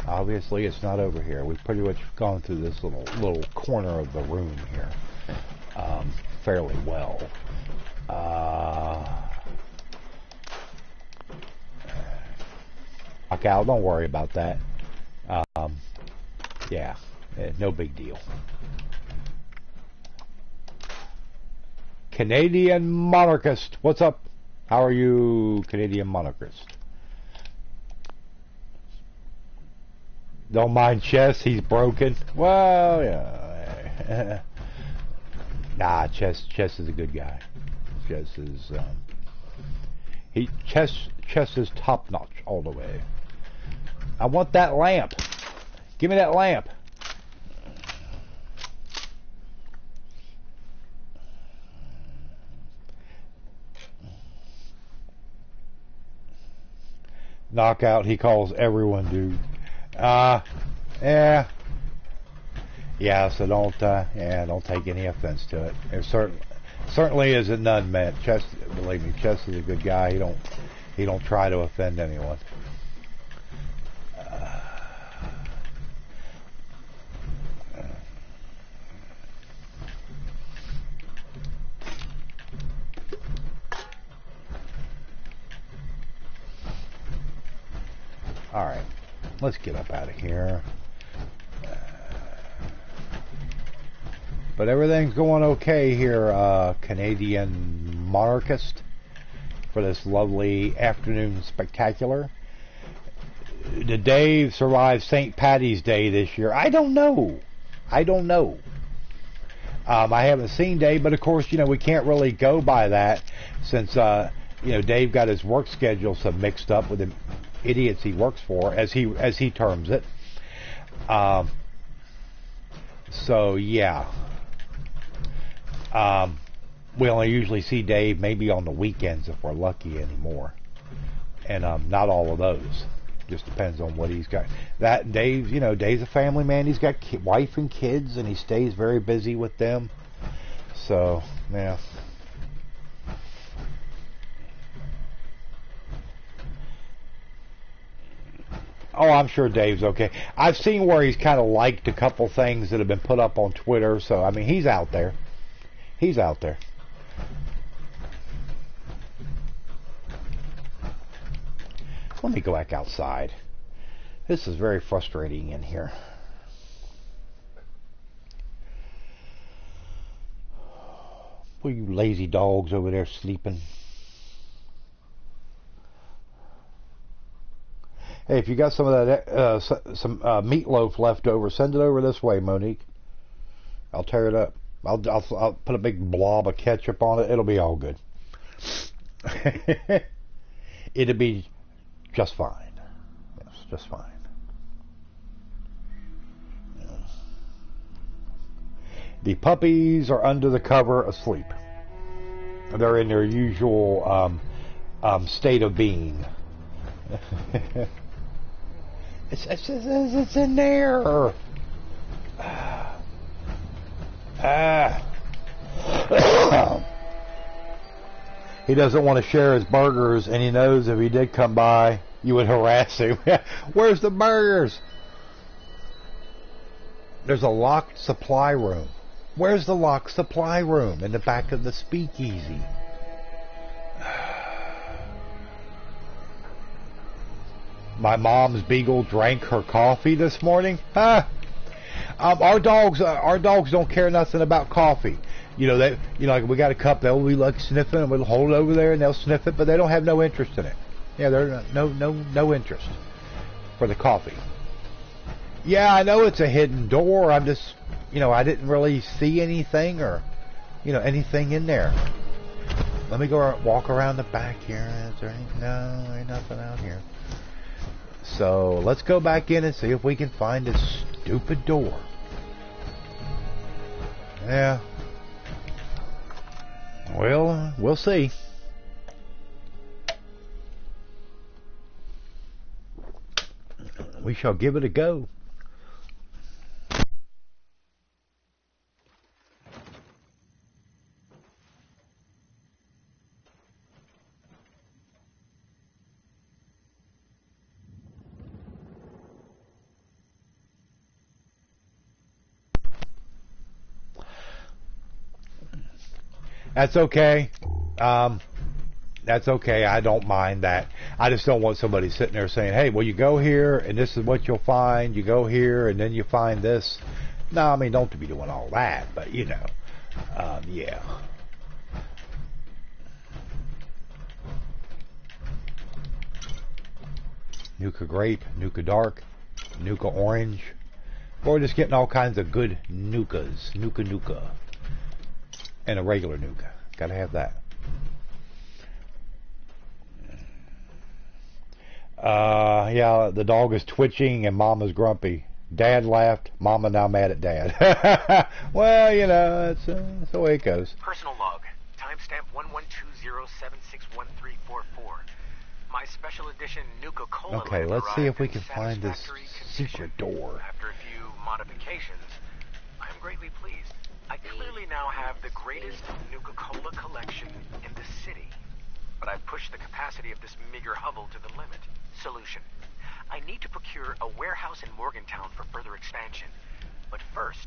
A: Obviously, it's not over here. We've pretty much gone through this little corner of the room here fairly well. Okay, don't worry about that. Yeah, no big deal. Canadian monarchist, what's up? How are you, Canadian monarchist? Don't mind Chess, he's broken. Well, yeah. Nah, Chess is a good guy. Chess is Chess is top notch all the way. I want that lamp. Give me that lamp. Knockout, he calls everyone dude. Yeah. Yeah, so don't take any offense to it. It certainly isn't none meant. Chess, believe me, Chess is a good guy. He don't try to offend anyone. Alright, let's get up out of here. But everything's going okay here, Canadian monarchist, for this lovely afternoon spectacular. Did Dave survive St. Patty's Day this year? I don't know. I haven't seen Dave, but of course, we can't really go by that since, Dave got his work schedule so mixed up with the idiots he works for, as he terms it. So yeah. We only usually see Dave maybe on the weekends if we're lucky anymore, and not all of those. Just depends on what he's got. That Dave, you know, Dave's a family man. He's got wife and kids, and he stays very busy with them. So, yeah. Oh, I'm sure Dave's okay. I've seen where he's kind of liked a couple things that have been put up on Twitter. So, I mean, he's out there. He's out there. Let me go back outside. This is very frustrating in here. What are you lazy dogs over there sleeping? Hey, if you got some of that meatloaf left over, send it over this way, Monique. I'll tear it up. I'll put a big blob of ketchup on it. It'll be all good. It'll be just fine. Yes, just fine. Yes. The puppies are under the cover asleep. They're in their usual state of being. It's in there. He doesn't want to share his burgers, and he knows if he did come by, you would harass him. Where's the burgers? There's a locked supply room. Where's the locked supply room? In the back of the speakeasy. My mom's beagle drank her coffee this morning. Our dogs don't care nothing about coffee. You know, like we got a cup, they'll be like sniffing, and we'll hold it over there, and they'll sniff it, but they don't have no interest in it. Yeah, they're no interest for the coffee. Yeah, I know it's a hidden door. I'm just, I didn't really see anything or, anything in there. Let me go walk around the back here. Is there any? No, ain't nothing out here. So let's go back in and see if we can find this stupid door. Yeah. Well, we'll see. We shall give it a go. That's okay. That's okay. I don't mind that. I just don't want somebody sitting there saying, hey, well, you go here, and this is what you'll find. You go here, and then you find this. No, I mean, don't be doing all that, but, yeah. Nuka grape, Nuka dark, Nuka orange. We're just getting all kinds of good Nukas. Nuka. And a regular Nuka. Gotta have that. Yeah, the dog is twitching and Mama's grumpy. Dad laughed. Mama now mad at Dad. Well, that's the way it goes.
C: Personal log. Timestamp 1120761344. My special edition Nuka Cola.
A: Okay, let's see if we can find this secret door.
C: After a few modifications, I am greatly pleased. I clearly now have the greatest Nuka Cola collection in the city. But I've pushed the capacity of this meager hovel to the limit. Solution. I need to procure a warehouse in Morgantown for further expansion. But first,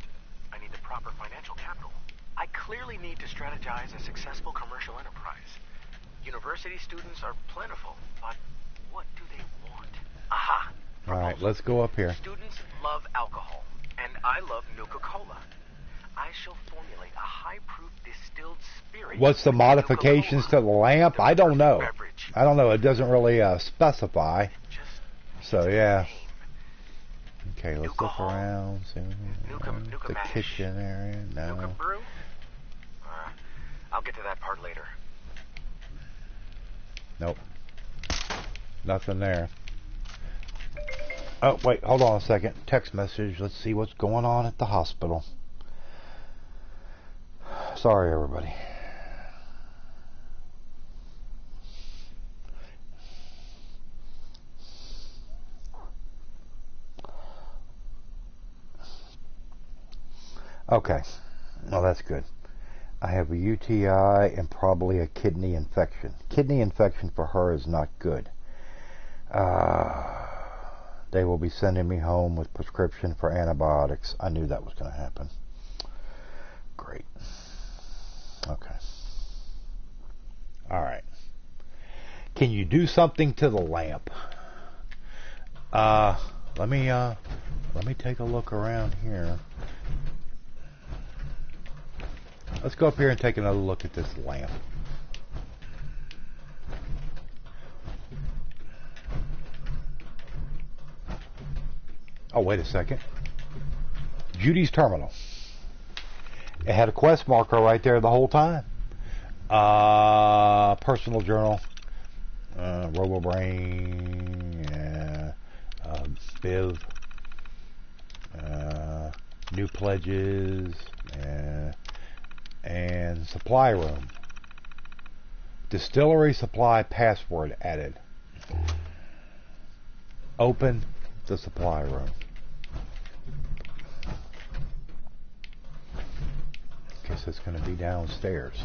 C: I need the proper financial capital. I clearly need to strategize a successful commercial enterprise. University students are plentiful, but what do they want? Aha!
A: All right, let's go up here.
C: Students love alcohol, and I love Nuka Cola. I shall formulate a high-proof distilled spirit.
A: What's the modifications to the lamp? I don't know. It doesn't really specify. So, yeah. Okay, let's look around. See the kitchen area. No.
C: Nuka brew? I'll get to that part later.
A: Nope. Nothing there. Oh, wait, hold on a second. Text message. Let's see what's going on at the hospital. Sorry, everybody. Okay. Well, that's good. I have a UTI and probably a kidney infection. Kidney infection for her is not good. They will be sending me home with prescription for antibiotics. I knew that was going to happen. Great. Okay. All right. Can you do something to the lamp? Let me take a look around here. Let's go up here and take another look at this lamp. Oh, wait a second. Judy's terminal. It had a quest marker right there the whole time. Personal journal. RoboBrain. Biv. New pledges. And supply room. Distillery supply password added. Open the supply room. Guess it's going to be downstairs.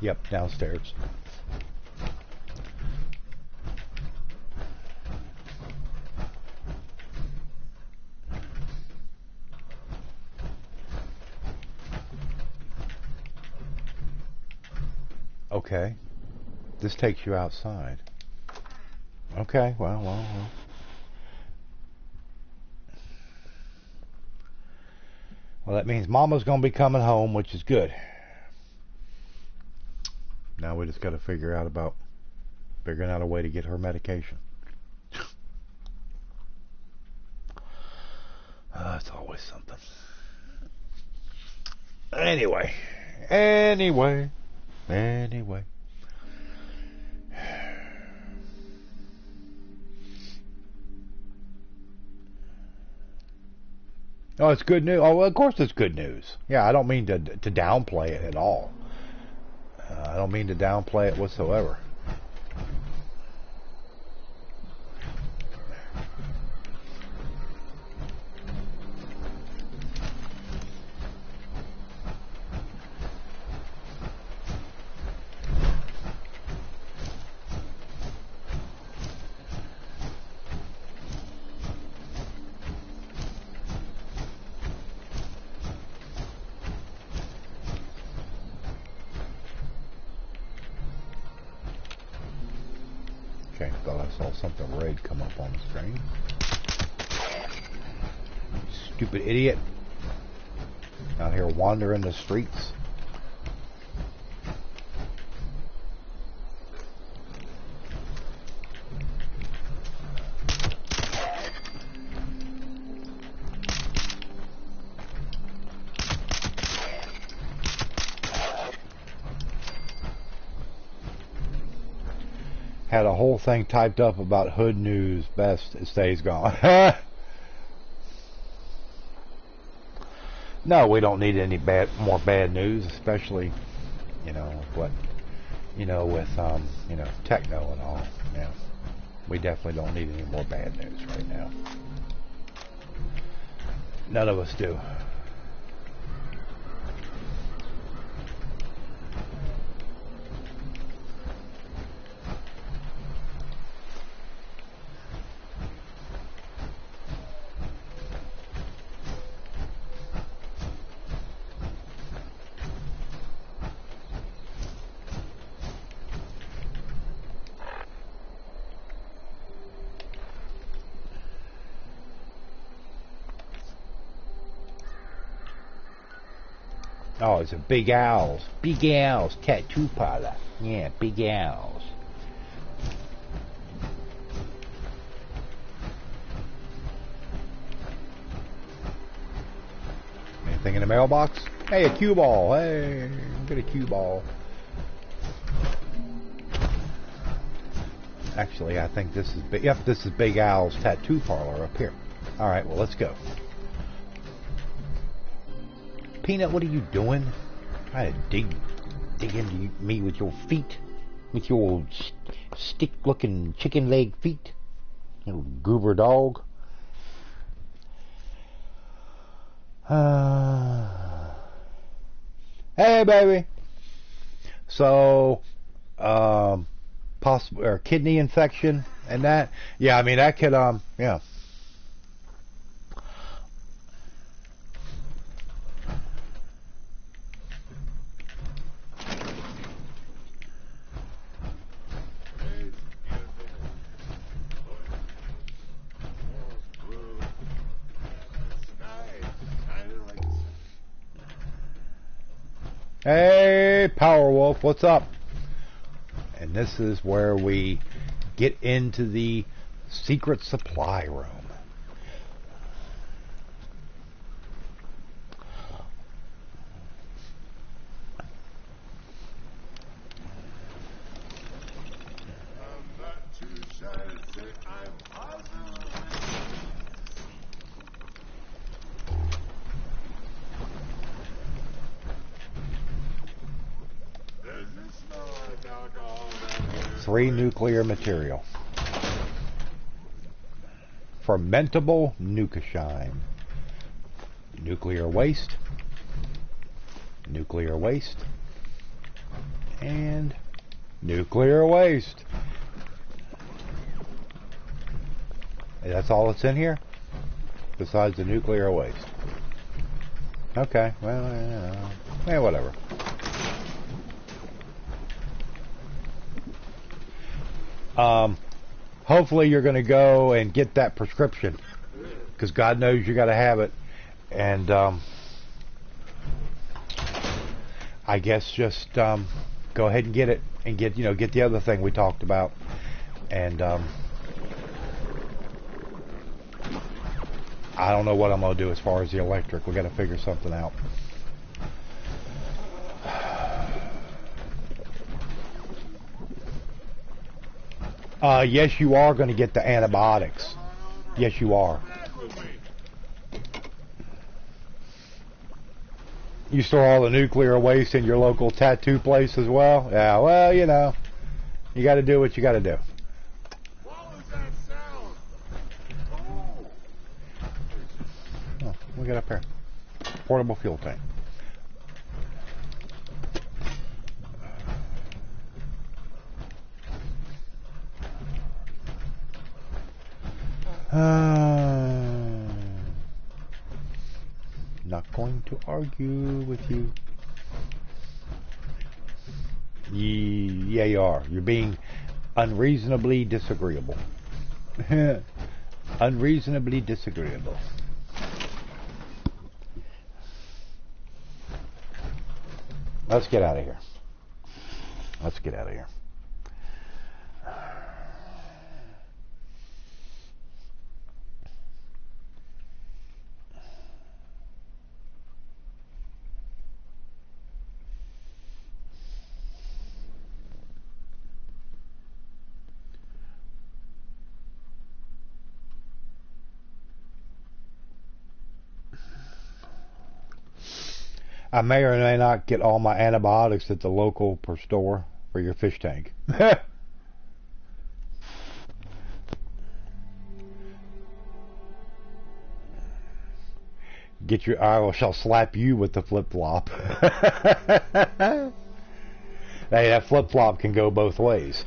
A: Yep, downstairs. Okay. This takes you outside. Okay, well. Well, that means Mama's going to be coming home, which is good. Now we just got to figure out about figuring out a way to get her medication. That's always something. Anyway. Oh, it's good news. Oh, well, of course it's good news. Yeah, I don't mean to downplay it at all. I don't mean to downplay it whatsoever. Okay, thought I saw something red come up on the screen. Stupid idiot. Out here wandering the streets. Had a whole thing typed up about hood news. Best it stays gone. No, we don't need any more bad news, especially, with techno and all. Yeah, we definitely don't need any more bad news right now. None of us do. Oh, it's a Big Owls. Big Owls tattoo parlor. Yeah, Big Owls. Anything in the mailbox? Hey, a cue ball. Hey, get a cue ball. Actually, I think this is big. Yep, this is Big Owl's tattoo parlor up here. All right, well, let's go. Peanut, what are you doing? Trying to dig into me with your feet, with your stick-looking chicken leg feet, you goober dog. Hey, baby. So, possible or kidney infection and that. Yeah, I mean that could yeah. Hey, Powerwolf, what's up? And this is where we get into the secret supply room. Three nuclear material. Fermentable nucashine. Nuclear waste. Nuclear waste. And nuclear waste. And that's all that's in here? Besides the nuclear waste. Okay, well, yeah, whatever. Hopefully you're going to go and get that prescription, because God knows you got to have it. And I guess just go ahead and get it, and get the other thing we talked about. And I don't know what I'm going to do as far as the electric. We got to figure something out. Yes, you are going to get the antibiotics. Yes, you are. You store all the nuclear waste in your local tattoo place as well? Yeah, well, you know, you got to do what you got to do.
D: What was that sound?
A: Oh, look it up here. Portable fuel tank. Not going to argue with you. Yeah, you are. You're being unreasonably disagreeable. Unreasonably disagreeable. Let's get out of here. Let's get out of here. I may or may not get all my antibiotics at the local per store for your fish tank. Get your, I shall slap you with the flip-flop. Hey, that flip-flop can go both ways.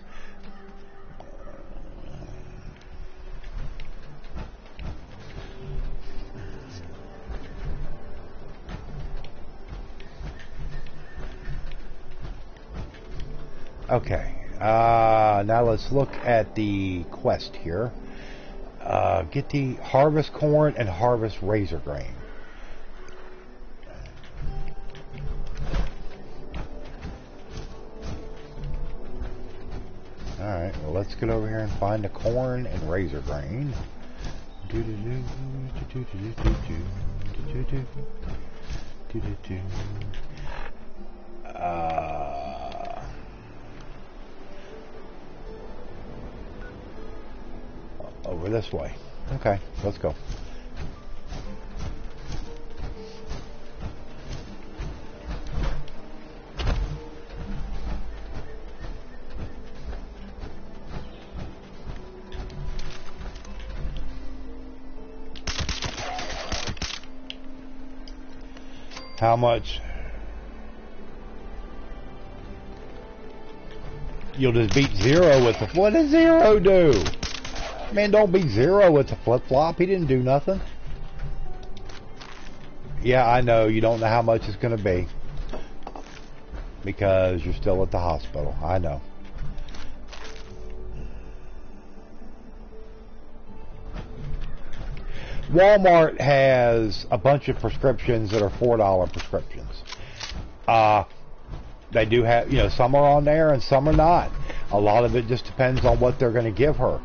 A: Okay, now let's look at the quest here. Get the harvest corn and harvest razor grain. Alright, well let's get over here and find the corn and razor grain. Over this way. Okay, let's go. How much? You'll just beat Zero with the... What does Zero do? Man, don't beat Zero with the flip-flop. He didn't do nothing. Yeah, I know. You don't know how much it's going to be. Because you're still at the hospital. I know. Walmart has a bunch of prescriptions that are $4 prescriptions. They do have, you know, some are on there and some are not. A lot of it just depends on what they're going to give her.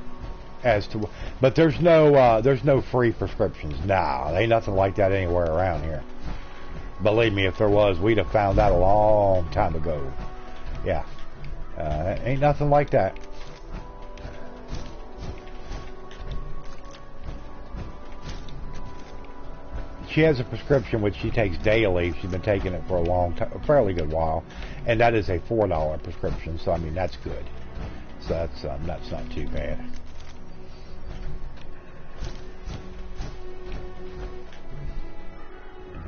A: As to, but there's no free prescriptions. Nah, there ain't nothing like that anywhere around here. Believe me, if there was, we'd have found that a long time ago. Yeah, ain't nothing like that. She has a prescription which she takes daily. She's been taking it for a long time, a fairly good while, and that is a $4 prescription. So I mean that's good. So that's not too bad.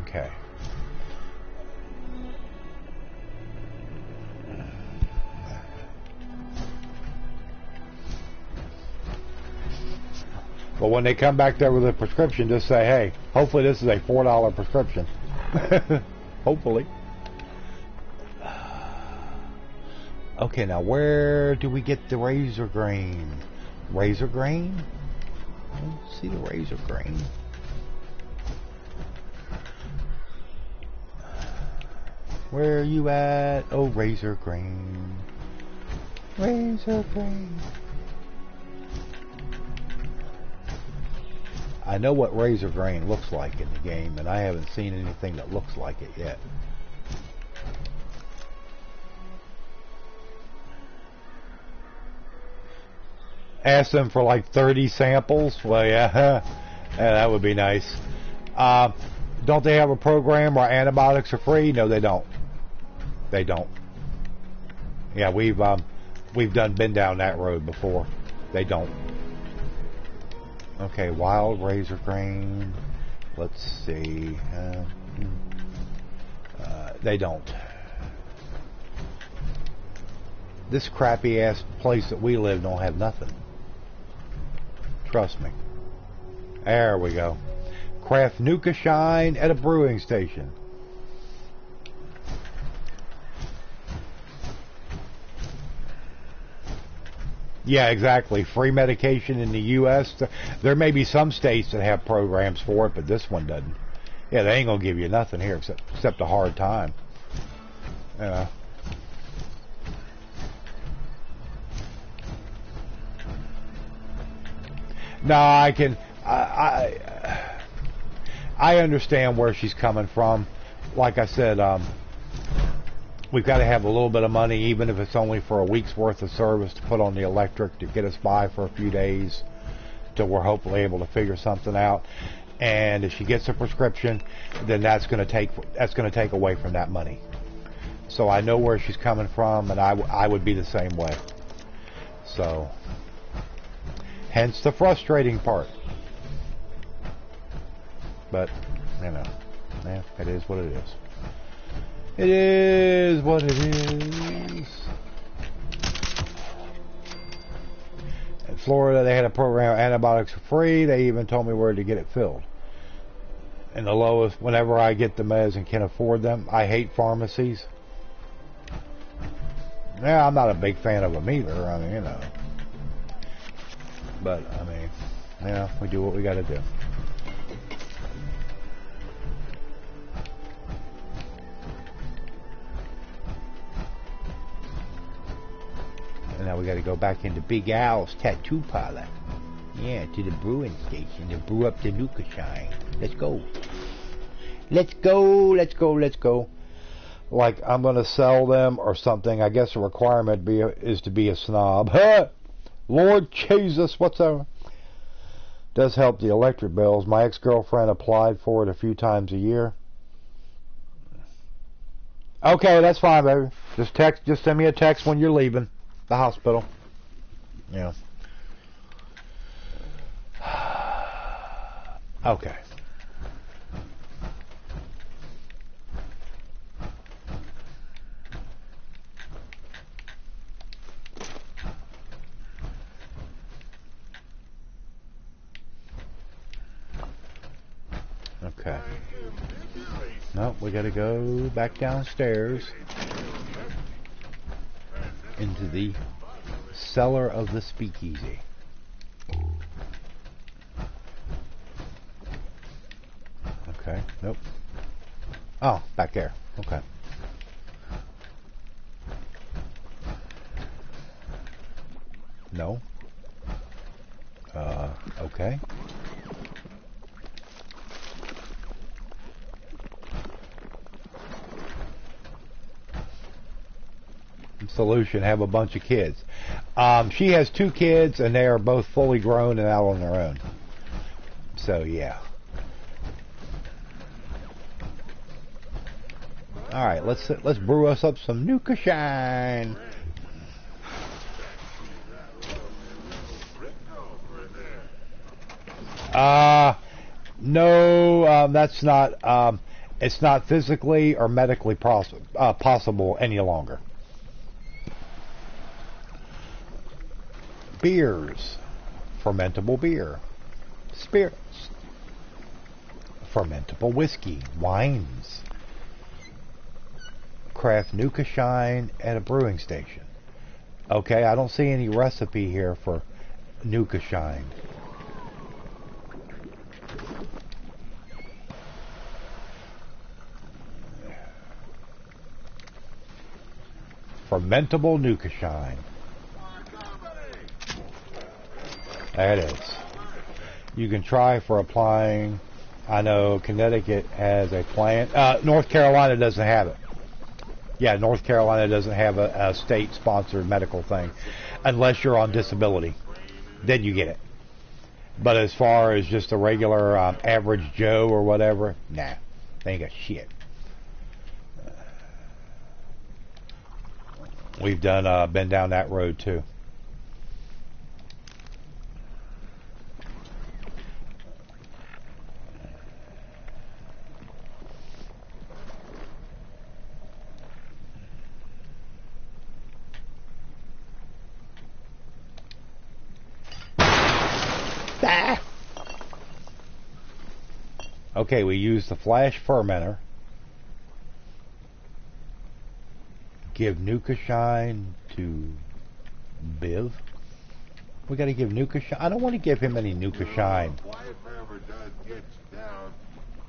A: Okay. But when they come back there with a prescription, just say, hey, hopefully this is a $4 prescription. Hopefully. Okay, now where do we get the razor grain? Razor grain? I don't see the razor grain. Where are you at? Oh, razor grain. Razor grain. I know what razor grain looks like in the game, and I haven't seen anything that looks like it yet. Ask them for like 30 samples. Well, yeah, yeah, that would be nice. Don't they have a program where antibiotics are free? No, they don't. They don't. Yeah, we've been down that road before. They don't. Okay, wild razor grain. Let's see. They don't. This crappy ass place that we live don't have nothing. Trust me. There we go. Craft Nuka Shine at a brewing station. Yeah, exactly. Free medication in the U.S. There may be some states that have programs for it, but this one doesn't. Yeah, they ain't gonna give you nothing here except a hard time. Yeah. No, I understand where she's coming from. Like I said, we've got to have a little bit of money, even if it's only for a week's worth of service, to put on the electric to get us by for a few days till we're hopefully able to figure something out. And if she gets a prescription, then that's going to take away from that money. So I know where she's coming from, and I would be the same way. So, hence the frustrating part. But, you know, yeah, it is what it is. It is what it is. In Florida, they had a program, antibiotics are free. They even told me where to get it filled. And the lowest, whenever I get the meds and can afford them, I hate pharmacies. Yeah, I'm not a big fan of them either. I mean, you know. But, I mean, yeah, we do what we got to do. And now we got to go back into Big Al's tattoo parlor. Yeah, to the brewing station to brew up the Nuka Shine. Let's go. Let's go, let's go, let's go. Like I'm going to sell them or something. I guess the requirement is to be a snob. Lord Jesus, what's that? Does help the electric bills. My ex-girlfriend applied for it a few times a year. Okay, that's fine, baby. Just send me a text when you're leaving the hospital. Yeah. Okay. Okay. Nope, we gotta go back downstairs into the cellar of the speakeasy. Okay, nope. Oh, back there. Okay. No. Okay. Solution, have a bunch of kids. She has 2 kids and they are both fully grown and out on their own. So yeah. Alright, let's brew us up some Nuka Shine. No, that's not, it's not physically or medically possible any longer. Beers, fermentable beer, spirits, fermentable whiskey, wines, craft Nuka Shine at a brewing station. Okay, I don't see any recipe here for Nuka Shine. Fermentable Nuka Shine. There it is. You can try for applying. I know Connecticut has a plant. North Carolina doesn't have it. Yeah, North Carolina doesn't have a state-sponsored medical thing. Unless you're on disability. Then you get it. But as far as just a regular average Joe or whatever, nah. They ain't got shit. We've done been down that road too. Ah! Okay, we use the flash fermenter. Give Nuka Shine to Biv. We got to give Nuka Shine. I don't want to give him any Nuka Shine.
D: If ever does get you down,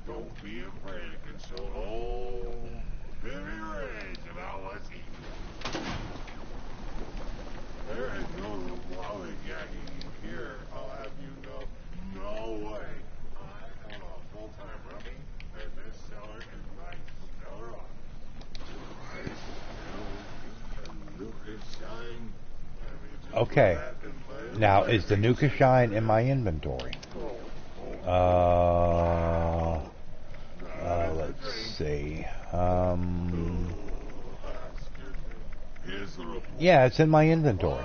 D: don't be afraid to console old Billy Rage and I'll let you. There is no lollygagging here. I'll have you know. No way. I am a full-time rummy, and this cellar is my stellar office.
A: Okay. Now, is the Nuka Shine in my inventory? Let's see. Yeah, it's in my inventory.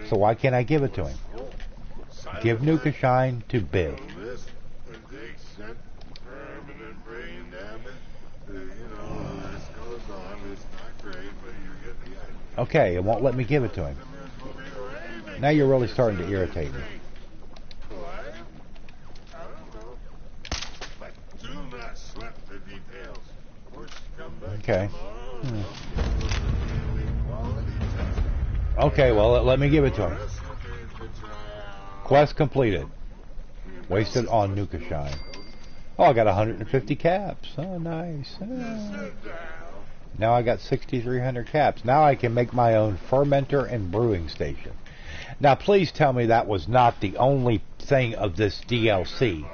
A: So why can't I give it to him? Give Nuka Shine to Bill. Okay, it won't let me give it to him. Now you're really starting to irritate me. Okay. Okay, well, let me give it to him. Quest completed. Wasted on Nuka Shine. Oh, I got 150 caps. Oh, nice. Oh. Now I got 6,300 caps. Now I can make my own fermenter and brewing station. Now, please tell me that was not the only thing of this DLC,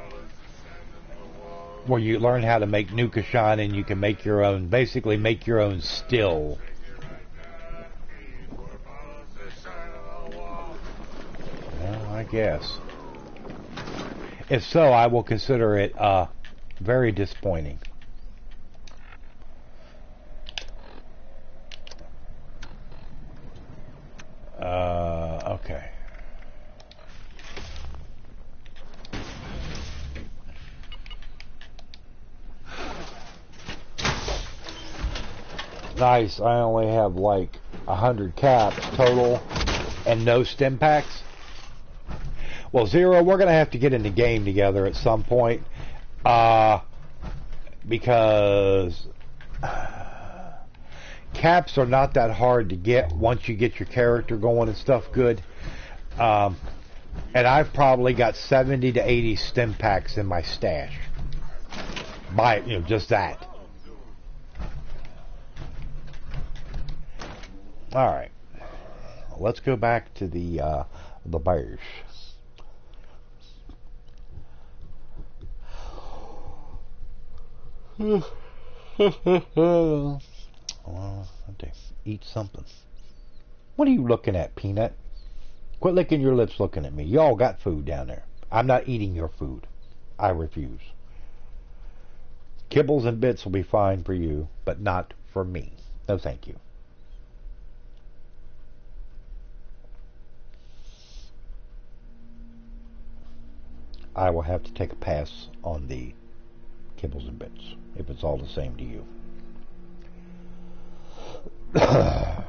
A: where you learn how to make Nuka Shine and you can make your own, basically make your own still. Well, I guess. If so, I will consider it very disappointing. Okay. Nice. I only have like 100 caps total and no stim packs. Well, Zero, we're going to have to get in the game together at some point. because caps are not that hard to get once you get your character going and stuff good. And I've probably got 70 to 80 stim packs in my stash. Just that. All right, let's go back to the bears. Well, I have to eat something. What are you looking at, Peanut? Quit licking your lips looking at me. Y'all got food down there. I'm not eating your food. I refuse. Kibbles and bits will be fine for you, but not for me. No, thank you. I will have to take a pass on the kibbles and bits if it's all the same to you. The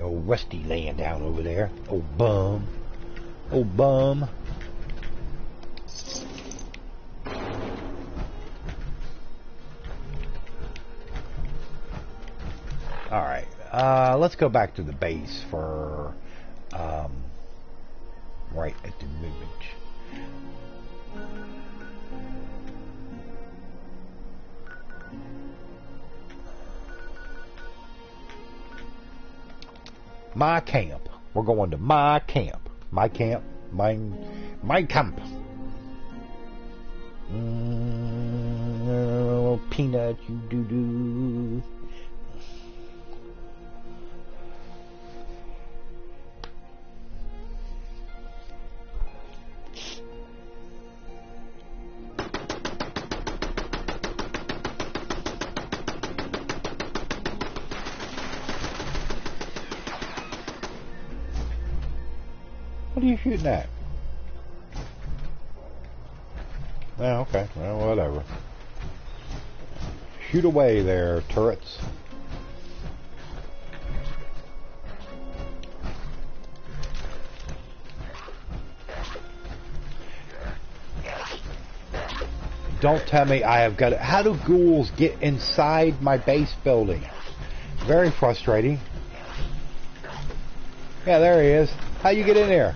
A: old Westy laying down over there. Old bum. Old bum. Alright. Let's go back to the base for right at the moment. My camp. We're going to my camp. My camp. My camp. Peanut, you doo-doo. What are you shooting at? Oh, okay. Well, whatever. Shoot away there, turrets. Don't tell me I have got it. How do ghouls get inside my base building? Very frustrating. Yeah, there he is. How you get in there?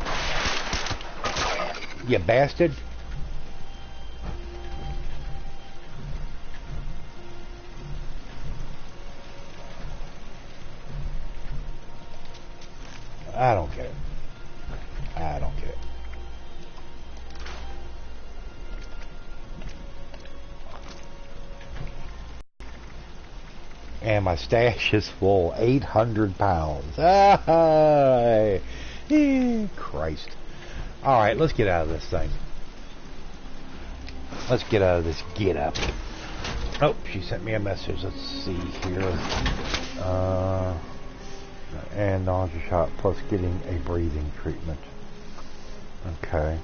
A: You bastard. I don't get it. I don't get it. And my stash is full. 800 pounds. Ah, Christ. Alright, let's get out of this thing. Let's get out of this get up. Oh, she sent me a message. Let's see here. And nausea shot plus getting a breathing treatment. Okay.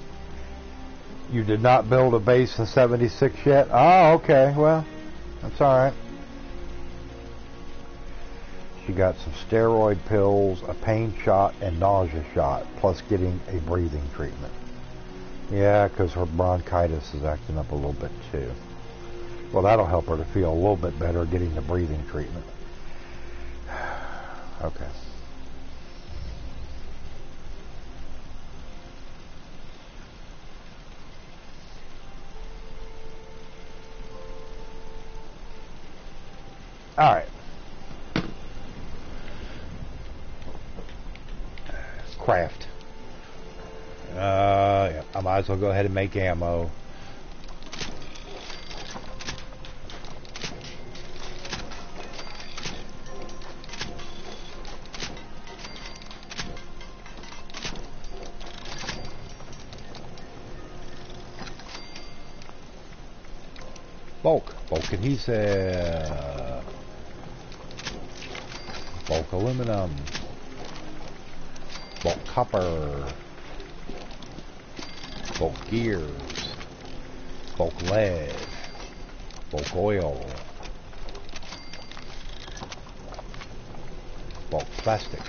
A: You did not build a base in 76 yet? Oh, okay. Well, that's alright. She got some steroid pills, a pain shot, and nausea shot, plus getting a breathing treatment. Yeah, because her bronchitis is acting up a little bit too. Well, that'll help her to feel a little bit better getting the breathing treatment. Okay. All right. Craft. Yeah, I might as well go ahead and make ammo. Bulk adhesive, bulk aluminum, bulk copper, bulk gears, bulk lead, bulk oil, bulk plastic,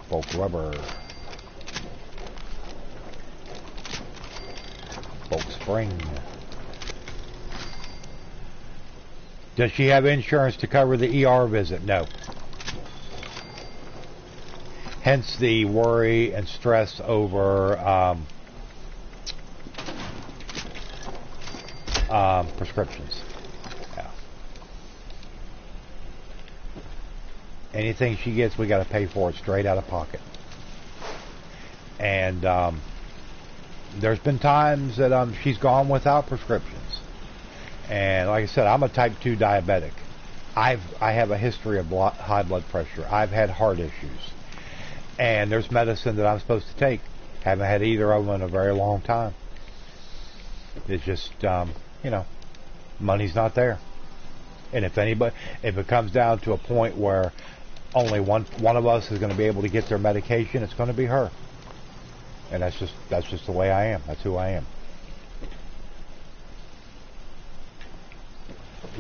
A: bulk rubber, Bulk Spring. Does she have insurance to cover the ER visit? No. Hence the worry and stress over prescriptions. Yeah. Anything she gets, we got to pay for it straight out of pocket. And there's been times that she's gone without prescriptions. And like I said, I'm a type 2 diabetic. I have a history of high blood pressure. I've had heart issues. And there's medicine that I'm supposed to take. Haven't had either of them in a very long time. It's just, you know, money's not there. And if it comes down to a point where only one of us is going to be able to get their medication, it's going to be her. And that's just the way I am. That's who I am.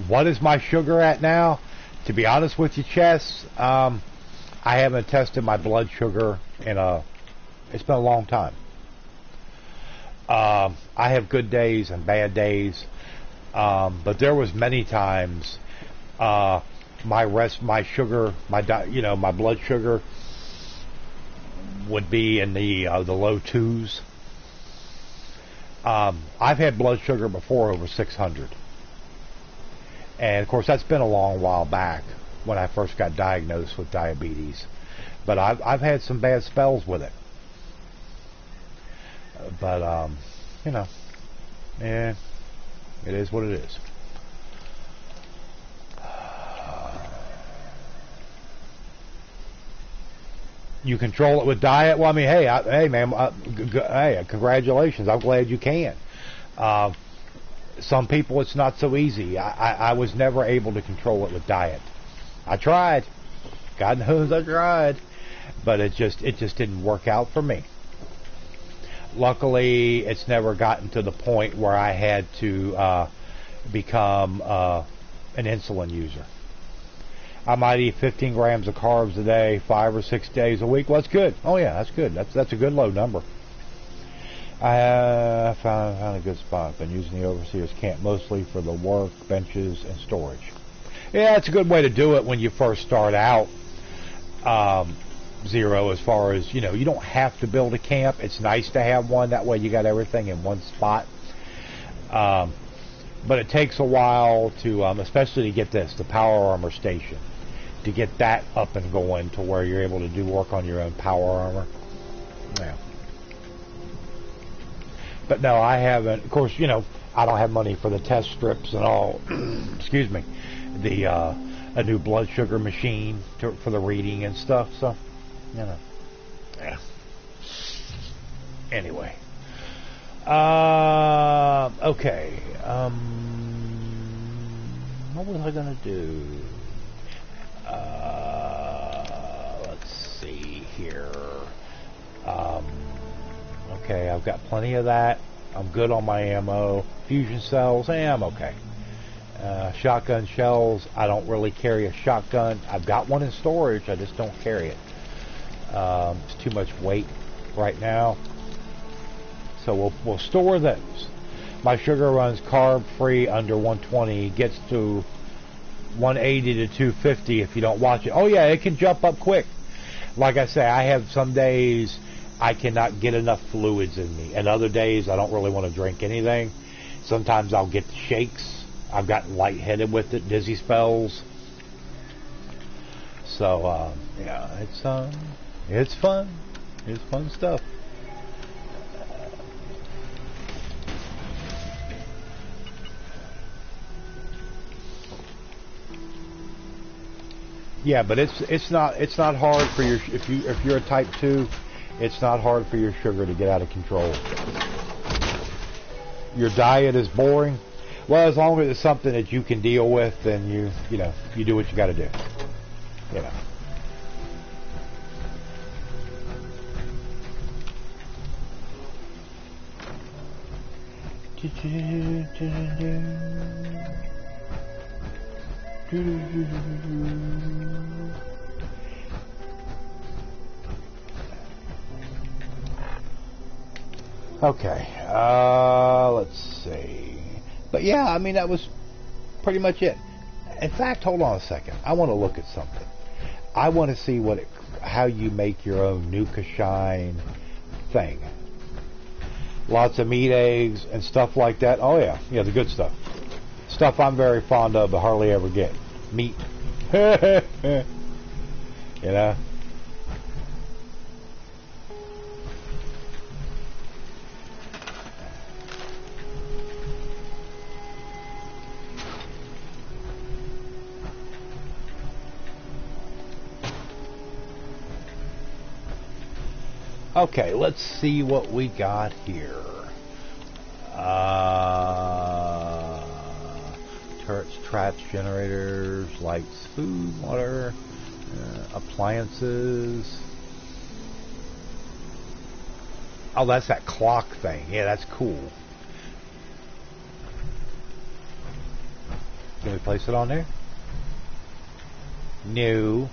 A: What is my sugar at now? To be honest with you, Chess, I haven't tested my blood sugar it's been a long time. I have good days and bad days, but there was many times my sugar, my blood sugar would be in the low 2s. I've had blood sugar before over 600. And of course that's been a long while back when I first got diagnosed with diabetes. But I've had some bad spells with it. But you know, yeah, it is what it is. You control it with diet. Well, I mean, hey, man, hey, congratulations. I'm glad you can. Some people, it's not so easy. I was never able to control it with diet. I tried. God knows I tried, but it just didn't work out for me. Luckily, it's never gotten to the point where I had to become an insulin user. I might eat 15 grams of carbs a day, 5 or 6 days a week. Well, that's good. Oh yeah, that's good. That's a good low number. I found a good spot. Been using the overseer's camp mostly for the work, benches, and storage. Yeah, it's a good way to do it when you first start out. Zero, as far as, you know, you don't have to build a camp. It's nice to have one. That way you got everything in one spot. But it takes a while to, especially to get the power armor station, to get that up and going to where you're able to do work on your own power armor. Yeah. But no, I haven't. Of course, you know, I don't have money for the test strips and all. Excuse me. A new blood sugar machine for the reading and stuff. So, you know. Yeah. Anyway. Okay. What was I gonna do? Let's see here. Okay, I've got plenty of that. I'm good on my ammo. Fusion cells, I'm okay. Shotgun shells, I don't really carry a shotgun. I've got one in storage, I just don't carry it. It's too much weight right now. So we'll store those. My sugar runs carb free under 120. Gets to 180 to 250 if you don't watch it. Oh yeah, it can jump up quick. Like I say, I have some days I cannot get enough fluids in me, and other days I don't really want to drink anything. Sometimes I'll get the shakes. I've gotten lightheaded with it, dizzy spells. So yeah, it's fun. It's fun stuff. Yeah, but it's not hard for your if you're a type 2, it's not hard for your sugar to get out of control. Your diet is boring. Well, as long as it's something that you can deal with, then you do what you got to do. You know. Okay, let's see. But yeah, I mean, that was pretty much it. In fact, hold on a second. I want to look at something. I want to see how you make your own Nuka Shine thing. Lots of meat, eggs, and stuff like that. Oh yeah, the good stuff. Stuff I'm very fond of, but hardly ever get. Meat. You know? Okay, let's see what we got here. Turrets, traps, generators, lights, food, water, appliances. Oh, that's that clock thing. Yeah, that's cool. Can we place it on there? No.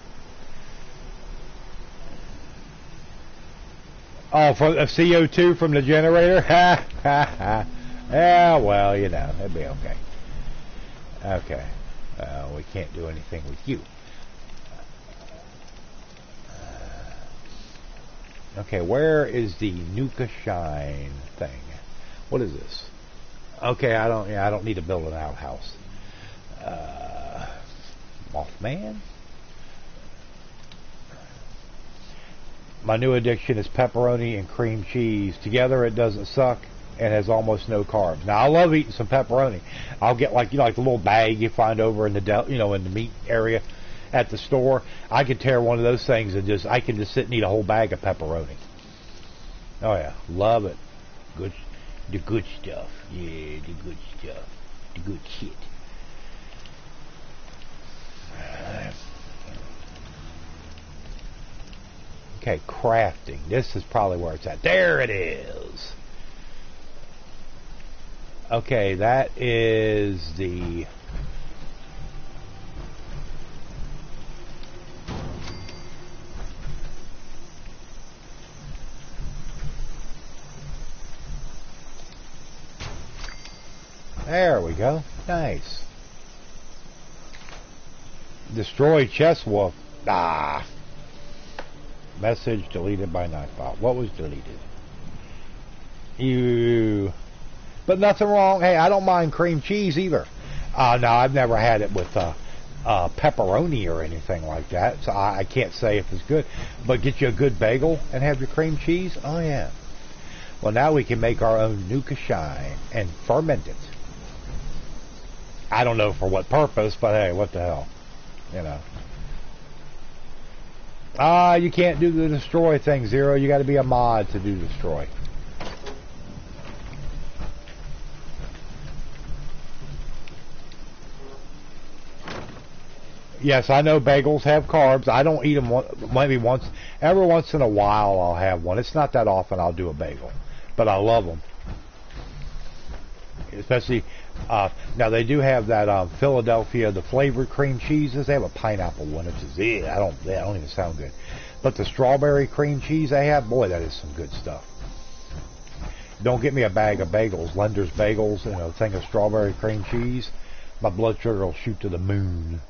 A: Oh, for a CO2 from the generator? Ha, ha, ha. Yeah, well, it'd be okay. Okay. We can't do anything with you. Okay, where is the Nuka Shine thing? What is this? Okay, I don't need to build an outhouse. Mothman? My new addiction is pepperoni and cream cheese. Together it doesn't suck and has almost no carbs. Now I love eating some pepperoni. I'll get like the little bag you find over in the in the meat area at the store. I could tear one of those things and I can just sit and eat a whole bag of pepperoni. Oh yeah, love it. Good, the good stuff. Yeah, the good stuff. The good shit. Okay, crafting. This is probably where it's at. There it is. Okay, that is the... There we go. Nice. Destroy chest wolf. Ah. Message deleted by Nightbot. What was deleted? You. But nothing wrong. Hey, I don't mind cream cheese either. No, I've never had it with pepperoni or anything like that, so I can't say if it's good. But get you a good bagel and have your cream cheese. Oh yeah. Well, now we can make our own Nuka Shine and ferment it. I don't know for what purpose, but hey, what the hell, you can't do the destroy thing, Zero. You got to be a mod to do destroy. Yes, I know bagels have carbs. I don't eat them maybe every once in a while I'll have one. It's not that often I'll do a bagel, but I love them. Especially, now they do have that Philadelphia, the flavored cream cheeses. They have a pineapple one, which is, that don't even sound good. But the strawberry cream cheese they have, boy, that is some good stuff. Don't get me a bag of bagels, Lender's Bagels, and a thing of strawberry cream cheese. My blood sugar will shoot to the moon.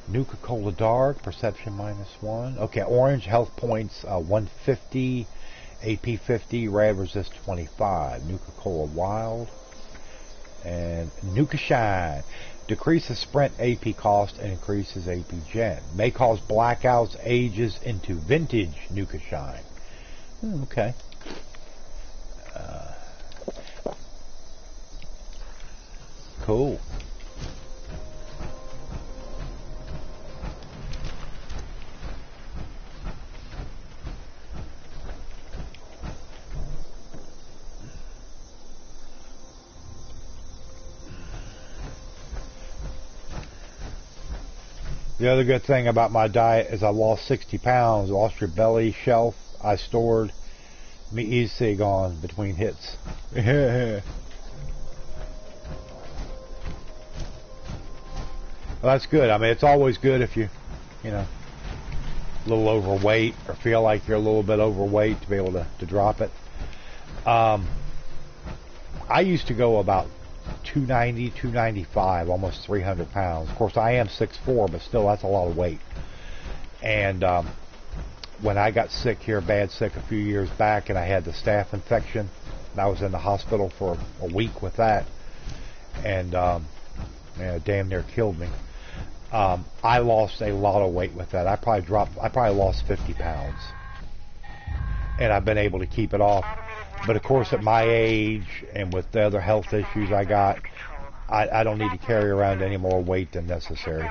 A: Nuka-Cola Dark, Perception -1. Okay, Orange, Health Points 150, AP 50, Red Resist 25. Nuka-Cola Wild. And Nuka Shine. Decreases Sprint AP cost and increases AP Gen. May cause blackouts, ages into Vintage Nuka Shine. Okay. Cool. The other good thing about my diet is I lost 60 pounds. Lost your belly shelf. I stored me e-cig on between hits. Well, that's good. I mean, it's always good if you know. little overweight or feel like you're a little bit overweight to be able to drop it. I used to go about 290, 295, almost 300 pounds. Of course, I am 6'4", but still, that's a lot of weight. And when I got sick here, bad sick, a few years back, and I had the staph infection, and I was in the hospital for a week with that, and damn near killed me. I lost a lot of weight with that. I probably lost 50 pounds, and I've been able to keep it off. But of course, at my age and with the other health issues I got, I don't need to carry around any more weight than necessary.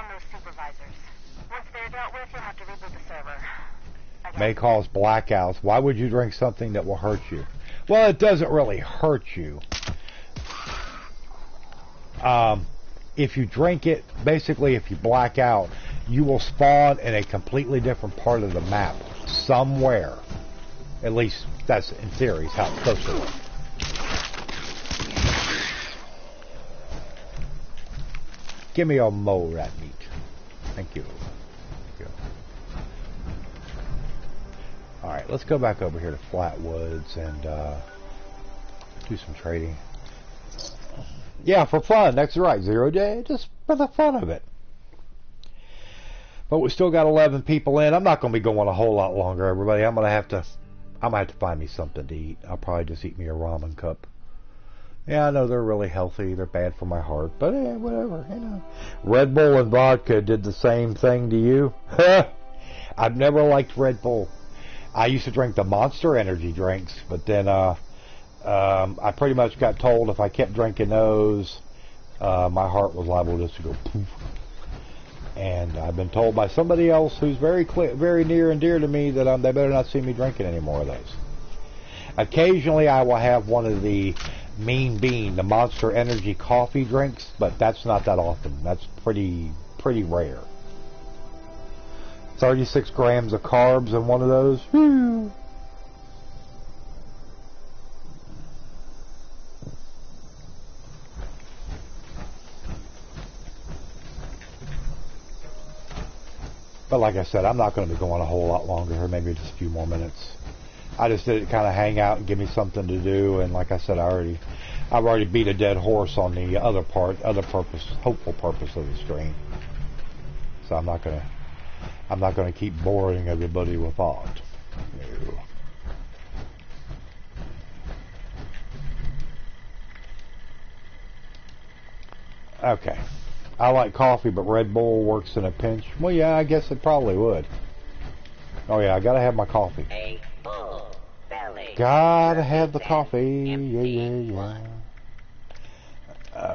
A: May cause blackouts. Why would you drink something that will hurt you? Well, it doesn't really hurt you. If you drink it, basically if you black out, you will spawn in a completely different part of the map somewhere. At least that's in theory is how it's supposed to work. Give me a mole rat meat. Thank you. Thank you. Alright, let's go back over here to Flatwoods and do some trading. Yeah, for fun. That's right, 0 Day. Just for the fun of it. But we still got 11 people in. I'm not going to be going a whole lot longer, everybody. I'm going to have to find me something to eat. I'll probably just eat me a ramen cup. Yeah, I know they're really healthy. They're bad for my heart, but whatever, you know. Red Bull and vodka did the same thing to you. I've never liked Red Bull. I used to drink the Monster energy drinks, but then I pretty much got told if I kept drinking those, my heart was liable just to go poof. And I've been told by somebody else who's very near and dear to me that they better not see me drinking any more of those. Occasionally I will have one of the Mean Bean, the Monster Energy coffee drinks, but that's not that often. That's pretty rare. 36 grams of carbs in one of those. Whew. But like I said, I'm not going to be going a whole lot longer here, maybe just a few more minutes. I just did it kind of hang out and give me something to do, and like I said, I've already beat a dead horse on the other purpose, hopeful purpose of the stream. So I'm not going to keep boring everybody with that. No. Okay. I like coffee, but Red Bull works in a pinch. Well, yeah, I guess it probably would. Oh, yeah, I gotta have my coffee.
B: A full belly.
A: Gotta have the coffee. Yeah.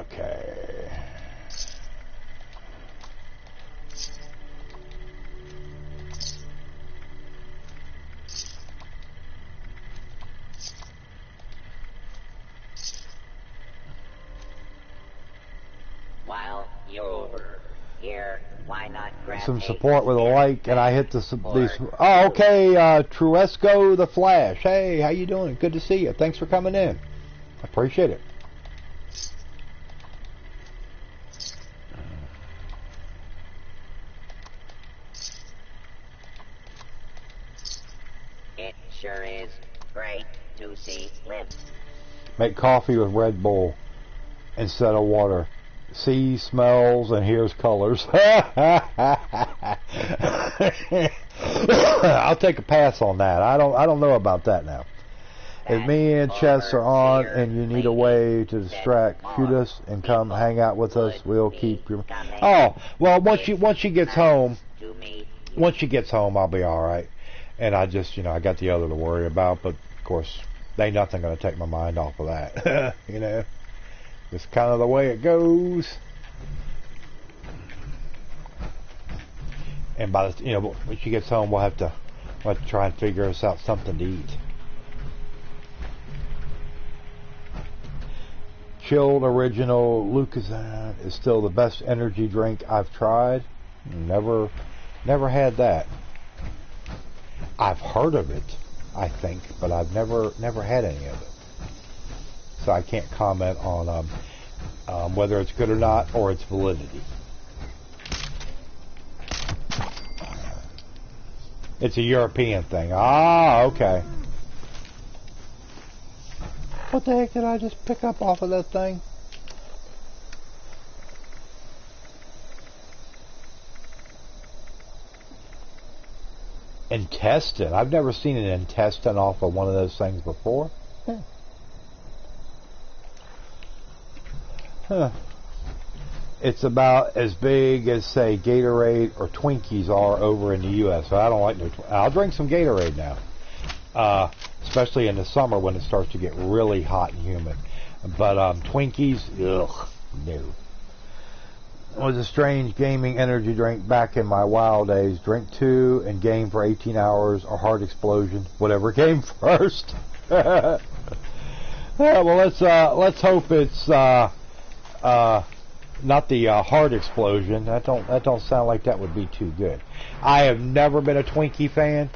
A: Okay.
B: While you're here, why not grab
A: some support with a like, and I hit these. Oh, okay, Truesco the Flash. Hey, how you doing? Good to see you. Thanks for coming in. I appreciate it.
B: It sure is great to see Liv.
A: Make coffee with Red Bull instead of water. See smells and hears colors. I'll take a pass on that. I don't know about that now. If me and Chess are on and you need a way to distract, shoot us and come hang out with us. We'll keep your. Oh, well, once she gets home, I'll be all right. And I just, I got the other to worry about. But of course, they ain't nothing going to take my mind off of that. It's kind of the way it goes. And by the, when she gets home, we'll have to try and figure us out something to eat. Chilled original Lucozade is still the best energy drink I've tried. Never had that. I've heard of it, I think, but I've never had any of it. So I can't comment on whether it's good or not, or its validity. It's a European thing. Ah, okay. What the heck did I just pick up off of that thing? Intestine. I've never seen an intestine off of one of those things before. Huh. It's about as big as, say, Gatorade or Twinkies are over in the U.S. So I don't like no. I'll drink some Gatorade now, especially in the summer when it starts to get really hot and humid. But Twinkies, ugh, no. It was a strange gaming energy drink back in my wild days. Drink 2 and game for 18 hours or heart explosion, whatever came first. Yeah, well, let's hope it's not the heart explosion. That don't sound like that would be too good. I have never been a Twinkie fan.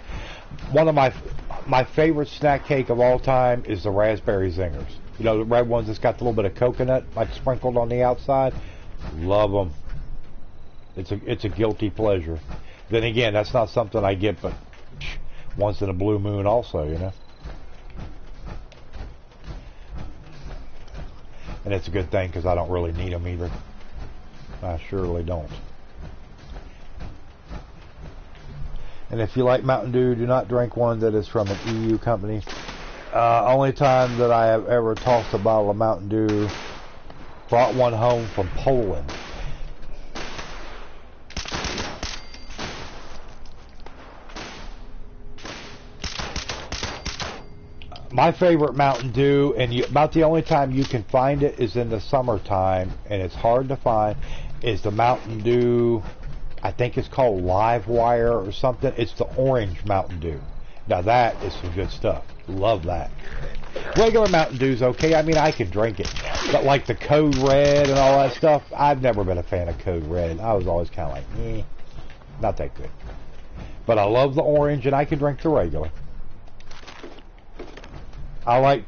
A: One of my favorite snack cake of all time is the raspberry zingers. You know, the red ones that's got a little bit of coconut like sprinkled on the outside. Love them. It's a guilty pleasure. Then again, that's not something I get but once in a blue moon also, you know. And it's a good thing because I don't really need them either. I surely don't. And if you like Mountain Dew, do not drink one that is from an EU company. Only time that I have ever tossed a bottle of Mountain Dew, brought one home from Poland. My favorite Mountain Dew, and about the only time you can find it is in the summertime, and it's hard to find, is the Mountain Dew, I think it's called Live Wire or something. It's the orange Mountain Dew. Now that is some good stuff. Love that. Regular Mountain Dew's okay. I mean, I can drink it. But like the Code Red and all that stuff, I've never been a fan of Code Red. I was always kind of like, not that good. But I love the orange, and I can drink the regular. I like,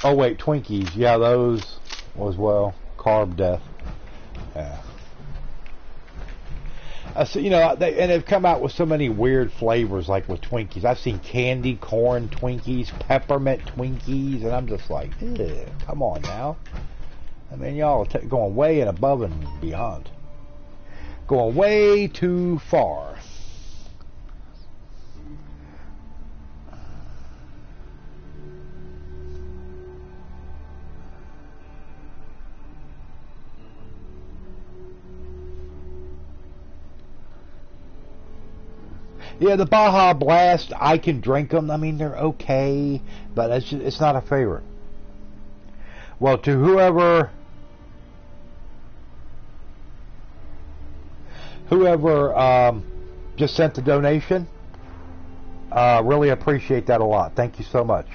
A: oh wait, Twinkies. Yeah, those as well. Carb death. Yeah. So, you know, they've come out with so many weird flavors, like with Twinkies. I've seen candy corn Twinkies, peppermint Twinkies, and I'm just like, come on now. I mean, y'all are going way and above and beyond. Going way too far. Yeah, the Baja Blast, I can drink them. I mean, they're okay, but it's not a favorite. Well, to whoever just sent the donation, really appreciate that a lot. Thank you so much.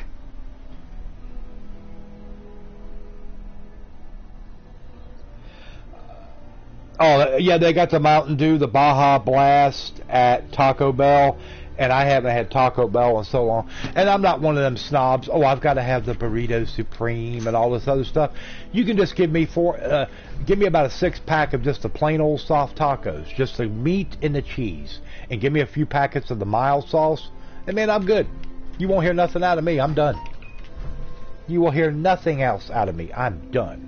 A: Oh, yeah, they got the Mountain Dew, the Baja Blast at Taco Bell, and I haven't had Taco Bell in so long. And I'm not one of them snobs, oh, I've got to have the Burrito Supreme and all this other stuff. You can just give me about a 6-pack of just the plain old soft tacos, just the meat and the cheese, and give me a few packets of the mild sauce, and man, I'm good. You won't hear nothing out of me. I'm done. You will hear nothing else out of me. I'm done.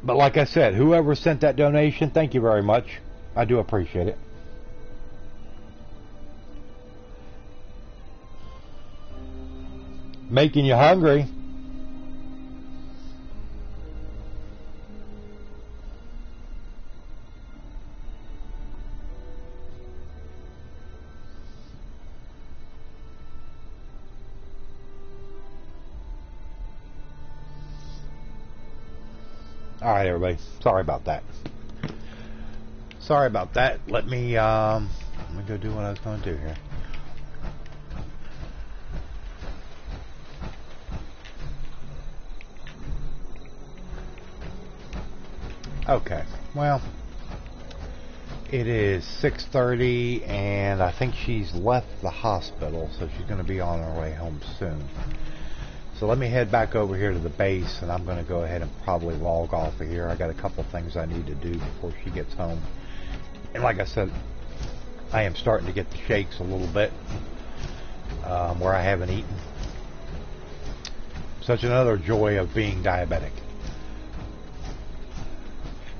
A: But like I said, whoever sent that donation, thank you very much. I do appreciate it. Making you hungry. All right, everybody. Sorry about that. Sorry about that. Let me go do what I was going to do here. Okay. Well, It is 6:30, and I think she's left the hospital, so she's going to be on her way home soon. So let me head back over here to the base, and I'm going to go ahead and probably log off of here. I got a couple things I need to do before she gets home. And like I said, I am starting to get the shakes a little bit where I haven't eaten. Such another joy of being diabetic.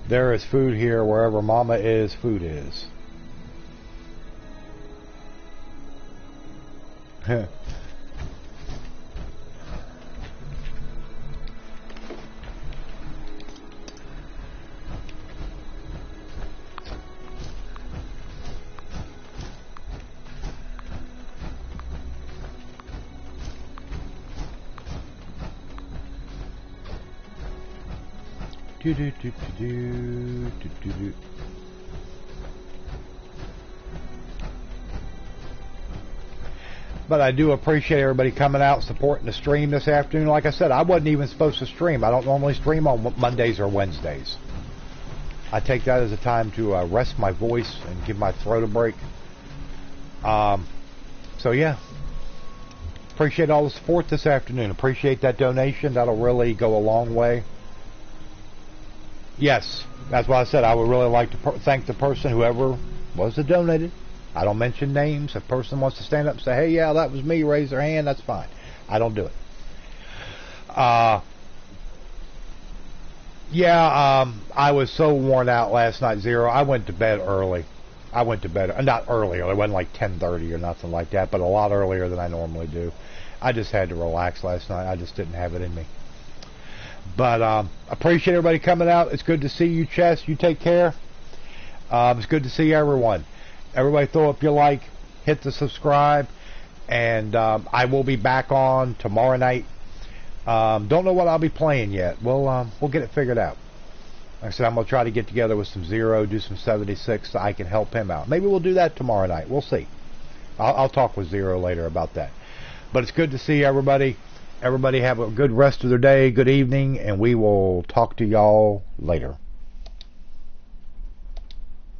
A: There is food here. Wherever Mama is, food is. But I do appreciate everybody coming out supporting the stream this afternoon. Like I said, I wasn't even supposed to stream. I don't normally stream on Mondays or Wednesdays. I take that as a time to rest my voice and give my throat a break. So yeah, appreciate all the support this afternoon. Appreciate that donation. That'll really go a long way. Yes, that's why I said I would really like to thank the person, whoever was that donated. I don't mention names. If a person wants to stand up and say, hey, yeah, that was me, raise their hand, that's fine. I don't do it. I was so worn out last night, Zero. I went to bed early. Not early. It wasn't like 10:30 or nothing like that, but a lot earlier than I normally do. I just had to relax last night. I just didn't have it in me. But appreciate everybody coming out. It's good to see you, Chess. You take care. It's good to see everyone. Everybody throw up your like, hit the subscribe, and I will be back on tomorrow night. Don't know what I'll be playing yet. We'll get it figured out. Like I said, I'm going to try to get together with some Zero, do some 76 so I can help him out. Maybe we'll do that tomorrow night. We'll see. I'll talk with Zero later about that. But it's good to see everybody. Everybody have a good rest of their day, good evening, and we will talk to y'all later.